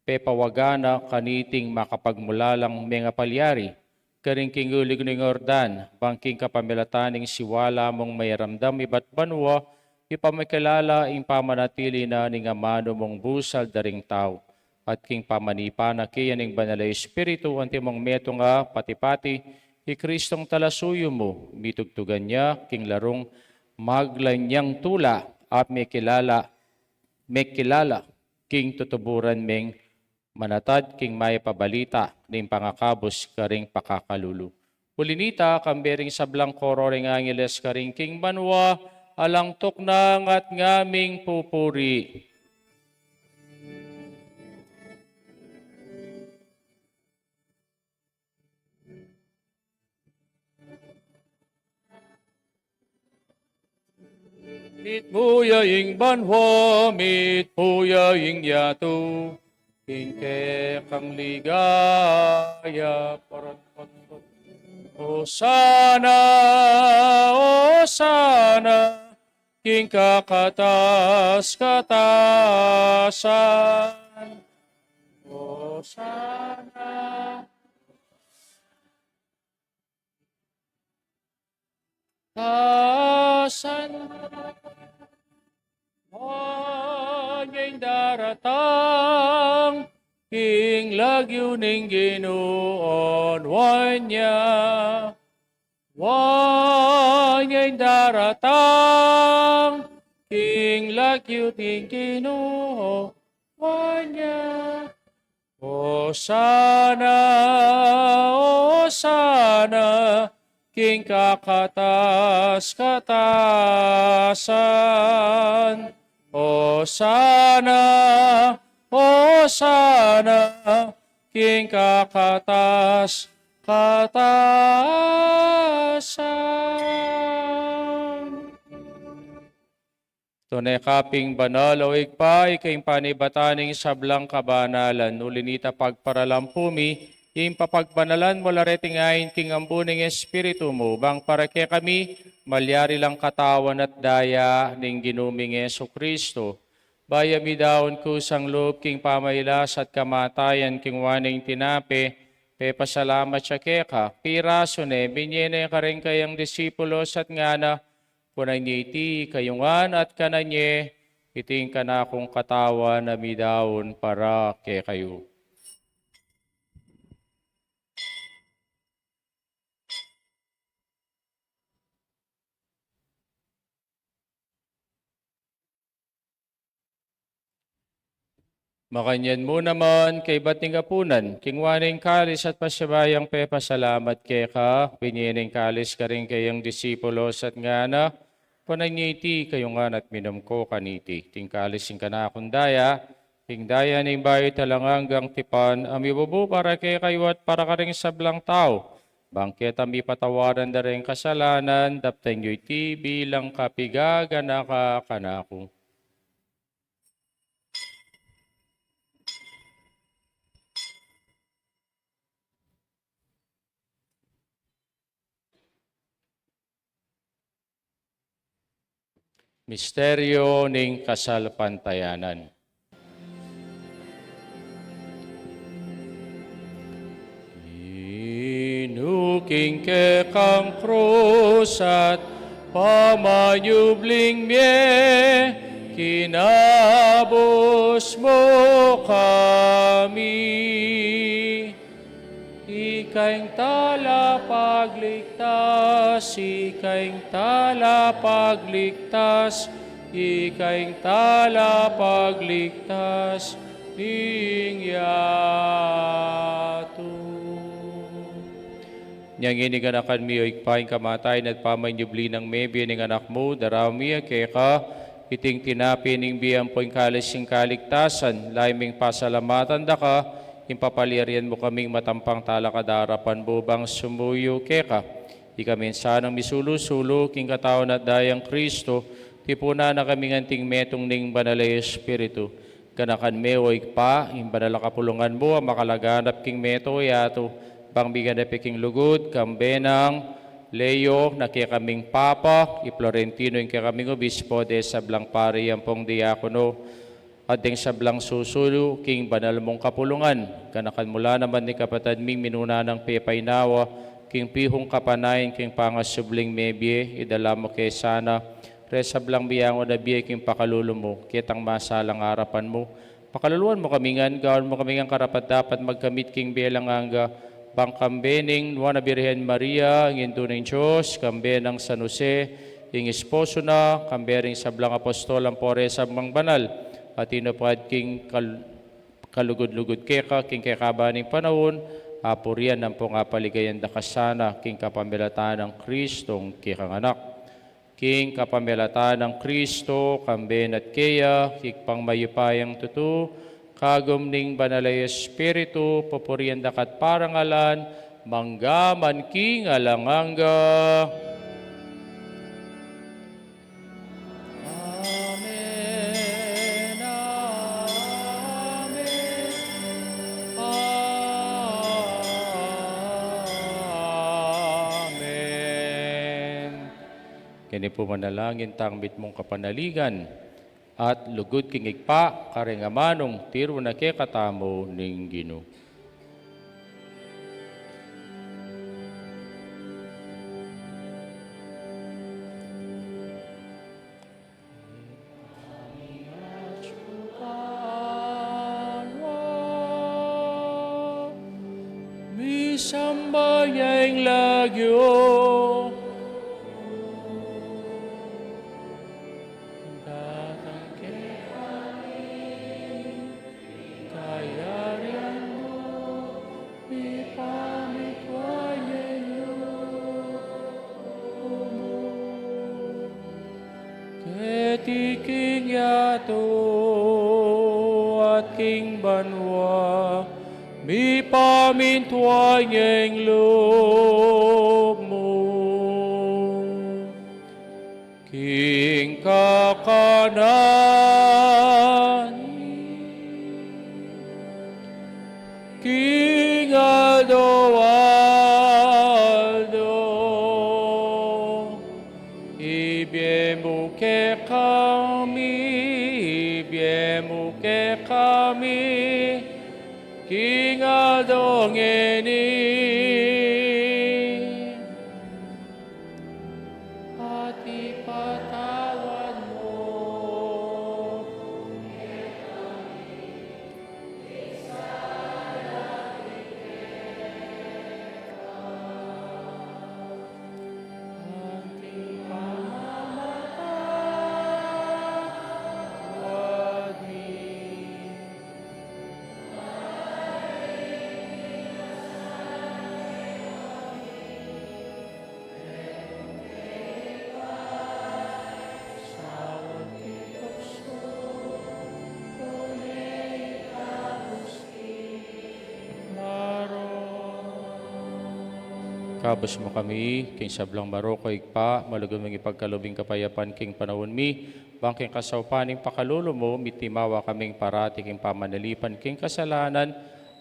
pepawagana kaniting makapagmulalang mga palyari. Karing king ulig ning ordan, bangking kapamilataning siwala mong mayramdam iba't banwa, ipamikilala ing pamanatili na ning amano mong busal daring tao. At king pamanipa na kiyan ning banalay espiritu, anti mong meto nga pati-pati, Kristong talasuyo mo, mitugtugan niya, king larong maglanyang tula, at may kilala, king tutuburan meng manatad, king may pabalita, ning pangakabos karing pakakalulu. Pulinita, kambering sablang kororing angeles karing king banwa, alang tuknang at ngaming pupuri. Mit puya ing banwa, mit puya ing yatu, king ke kang ligaya, parot. Hosana, Hosana, king kakatas-katasan. Hosana. Tasan. Wanya'y daratang, king lagyo ning Ginoon, wanya'y daratang, king lagyo ning Ginoo, wanya. Hosana, Hosana, king kakatas-katasan. Hosana, Hosana, king kakatas-katasan. Tunay kaping banal o igpa, ikaing panibataning sablang kabanalan, ulinita pagparalampumi, yung papagbanalan mo lareting ayin king ambuning espiritu mo, bang para kaya kami, malyari lang katawan at daya ning ginuming Yesu Kristo. Bayami daon kusang loob king pamaylas at kamatayan king waning tinape, pasalamat siya keka, piraso ne, binyene ka rin kayang disipulos at ngana, punay niya iti kayungan at kananye, iting kanakong katawan na midaon para kay kayo. Makanyan mo naman kay bating apunan, kingwaning kalis at pasyabayang pasalamat kay ka, pinyening kalis ka rin kayang disipulos at ngana, pananyiti kayungan at minum ko kaniti, tingkalis yung kanakundaya, tingdaya ning bayo talanganggang tipan, amibubu para kay kayo at para ka rin sablang tao, bangket ami patawaran na rin kasalanan, daptan nyo iti bilang kapigaga na kanako. Misteryo ning kasalpantayanan. Inuking ke kang krus at pamanyubling mie, kinabos mo kami. Ikaing tala pagligtas, ikaing tala pagligtas, ikaing tala pagligtas, ning yato. Niyang iniganakan mi o ikpaing kamatayan at pamanyubli ng mebi ng anak mo, darami kay ka, iting tinapi ning biyang po'ng kalising kaligtasan, laiming pasalamatan da ka, impapalirian mo kaming matampang talakadarapan bubang sumuyo keka. Di kami sanang misulusulo, king katawan at dayang Kristo, tipuna na kaming anting metong ning banalay Espiritu. Ganakan me o ikpa, imbanala kapulungan mo, makalaganap king meto yato, bang bigan na piking lugod, kambenang, Leo, nakikaming Papa, i-Florentino yung kikaming obispo, de sablang pari ang pong diakono, at ding sablang susulo, king banal mong kapulungan. Kanakan mula naman ni kapatid ming minuna ng pepaynawa, king pihong kapanayin, king pangasubling mebye, idala mo kay sana, resablang biyango na biye, king pakululo mo, kitang masalang harapan mo. Pakaluluan mo kamingan, gawin mo kamingan karapat dapat magkamit king belang angga, bang kambening Nuana Birhen Maria, ng Induning Diyos, kambenang San Jose, yung esposo na, kambering sablang apostol ang pore sabang banal, at inapad king kalugod-lugod keka, king kekabaning panahon, apurian ng pong apaligayan da kasana, king kapamilatan ng Kristong kikang anak. King kapamilatan ng Kristo, kamben at keya, kikpang mayupayang tutu, kagom ning banalay Espiritu, papurian dakat parangalan, manggaman king alanganga. Amen, amen, amen. Kini po manalangin tangbit mong kapanaligan, at lugod king ikpa, karengamanong tiro na ke katamo ning Ginoo. Misambayang lagyo, King yato at king banwa, mi pamintuan yung loob mo. King kakanan, King Aldo, ibiemu ke kami, King Adongeni, at ipatawan mo. Kabos mo kami, king sablang baroko ikpa, malugod mong ipagkalubing kapayapan, king panahon mi, bangking kasawpaning pakalulo mo, mitimawa kaming parati, king pamanalipan, king kasalanan,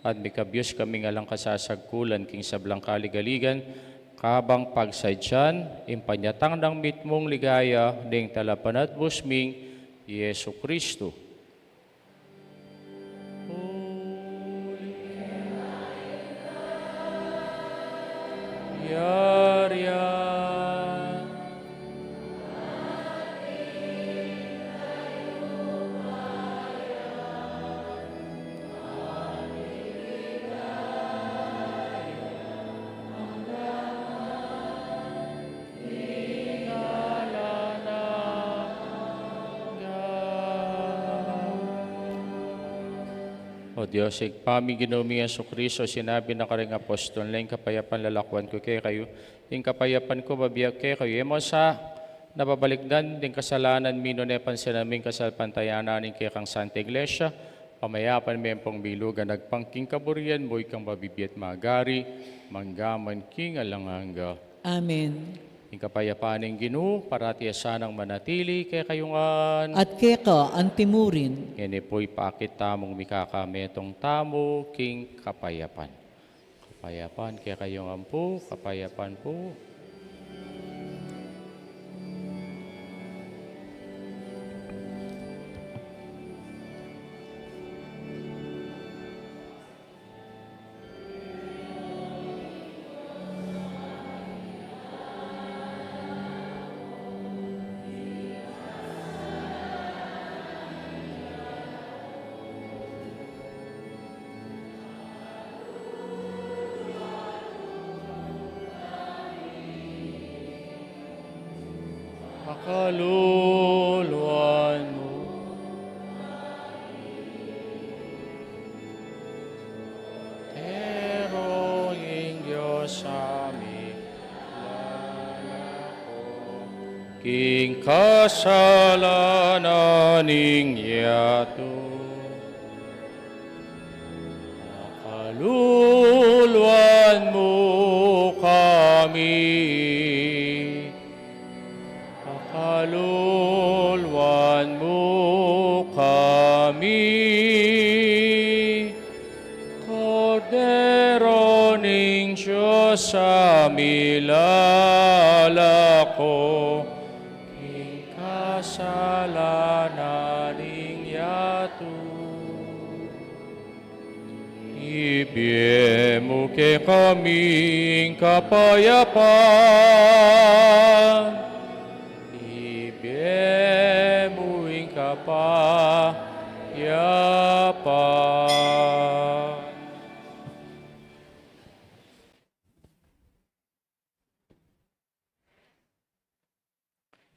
at mikabyos kaming alang kasasagkulan, king sablang kaligaligan, kabang pagsadyan, impanyatang ng mitmong ligaya, ding talapan at busming, Yesu Kristo. Yarian, O Diyos, paming ginumi ang Kristo, sinabi na karing apostol, na yung kapayapan lalakwan ko kay kayo, yung kapayapan ko babiyag kay kayo. Emo sa nababalikdan, din kasalanan mino na pansin namin kasalpantayanan ng kay kang Santa Iglesia, pamayapan may pong bilugan, nagpangking kaburian, mo'y kang babibiyat magari, manggaman king alanganga. Amen. Yung kapayapaan ng Ginoo, parati asanang manatili kay kayungan. At keka ang timurin, Ngini po'y paakit tamong mikakametong tamo king kapayapan. Kapayapan kay kayungan po, kapayapan po. Makaluluan mo. Pero yung Diyos amin, lalako, king kasalanan ning yato. Makaluluan mo kami. Kaluluan mo kami, Kordero ning Diyos sa milalako, king kasalanan ning yato. Ibigay mo kay kaming kapayapan, bemuing kapayapan.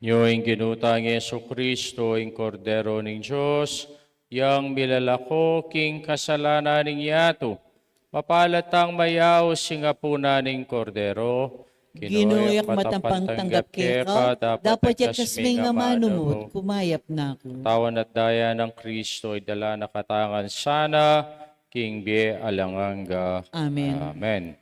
Nyo'ing ginutang Yesu Kristo, ing Kordero ng Diyos, yang milalako king kasalanan ning yato, mapalatang mayaw singapuna ning Kordero, ginuyak matampang tanggap keka, dapat yakasmi nga manumot, kumayap na ako. Tawan at daya ng Kristo ay dala na katangan sana, king bie alanganga. Amen. Amen.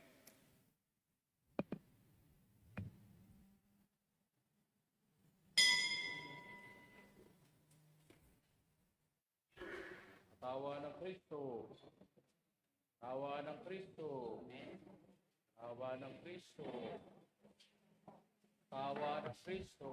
Tawa ng Kristo. Tawa ng Kristo. Tawa ng Kristo. Tawa ng Kristo.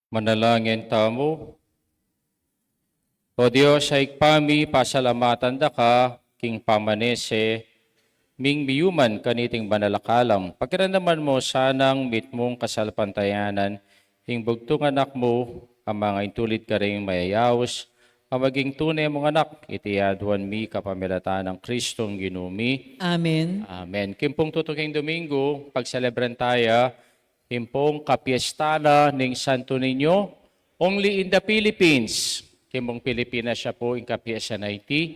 Manalangin tamo. O Diyos, ay kami pasalamatan da ka, king pamanese, ming miyuman kaniting banalakalam. Pagkirandaman mo sanang mitmong kasalpantayanan, hing bugtong anak mo, ang mga intulid ka rin mayayaos, ang maging tunay mong anak, itiyaduan mi kapamilatan ng Kristong ginumi. Amen. Amen. Kimpong tutuking Domingo, pagselebran tayo, kimpong kapiestana ng Santo Niño, only in the Philippines. Kimpong Pilipinas siya po, in kapiesta na iti,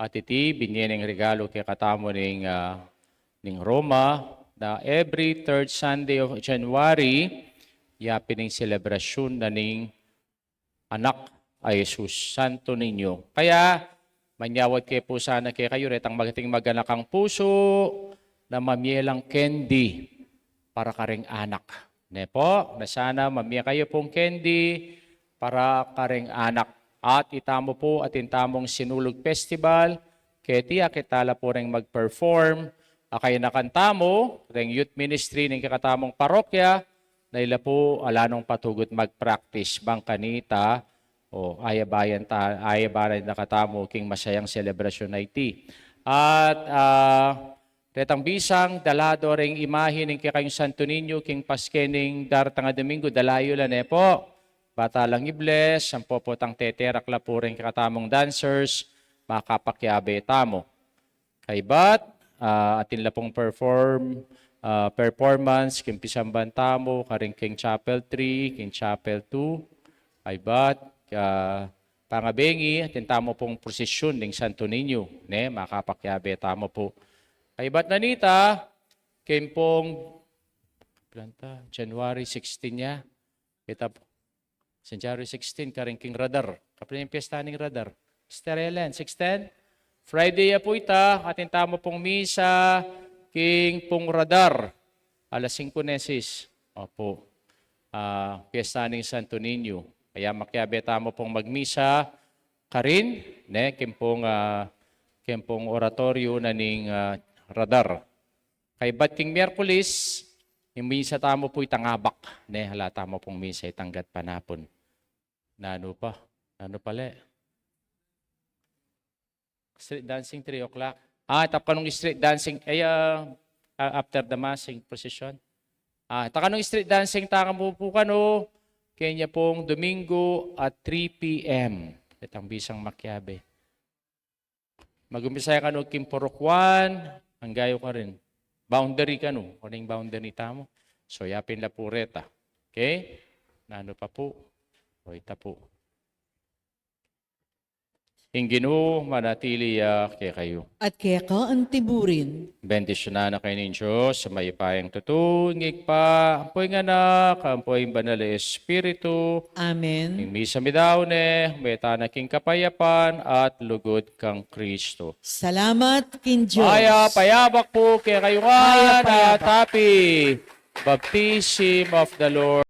at iti, binyen ng regalo kay katamo ng Roma, na every third Sunday of January, yapin ng selebrasyon na ng anak ay Jesus, Santo Niño. Kaya, manyawad kayo po sana kayo retang magating maganak ang puso na mamielang candy para karing anak. Ne po, na sana mamia kayo pong candy para karing anak. At itamo po at intamong Sinulog Festival, kaya kitala po rin mag-perform. Kayo nakantamo, ring youth ministry ng kakatamong parokya, na ila po alanong patugot mag-practice bang kanita o ayabayan na katamo king masayang selebrasyon na iti. At retang bisang dalado ring imahe ng kayong Santo Niño king paskening daratang Domingo dalayo lang po. Bata lang i-bless, ang popotang teterak la po rin katamong dancers, makapakyabe tamo. Kaibat, atin la pong performance, king pisamban tamo, karing king chapel 3, king chapel 2, kaibat, pangabengi, atin tamo pong prosesyon ng Santo Niño, ne, makapakyabe tamo po. Kaibat nanita, king pong, January 16 niya, kita po. January 16, karing king radar. Kapag yung piyesta ng radar. Sterelan, 610. Friday po ita, atin tamo pong misa, king pong radar. Alas 5 nesis. Opo. Piyesta ng Santo Niño. Kaya makyabe tamo pong magmisa, karin, ne, king pong oratorio na ning radar. Kay bating Miyerkules, yung misa tamo po itangabak. Ne, halata mo pong misa itanggat panapon. Nano pala. Street dancing 3 o'clock. Takanong street dancing, after the massing procession. Takanong street dancing, takang po kano, kanya pong Domingo at 3 p.m. Itang bisang makyabe. Mag-umpisa ka no, Kimpurokwan, ang gayo ka rin. Boundary ka no, kuning boundary tamo. So, yapin la pureta. Okay? Nano pa po? O ita po. Ingino, manatili kaya kayo. At kaya ka ang tiburin. Bendisyon na kayo ng Diyos sa mayipayang tutungig pa. Ampoy nga na, kampoy banal na Espiritu. Amen. Ing misa midawne, may tanaking kapayapan at lugod kang Kristo. Salamat kin Diyos. Payabak po kaya kayo nga Payapayabak. na tapi. Baptism of the Lord.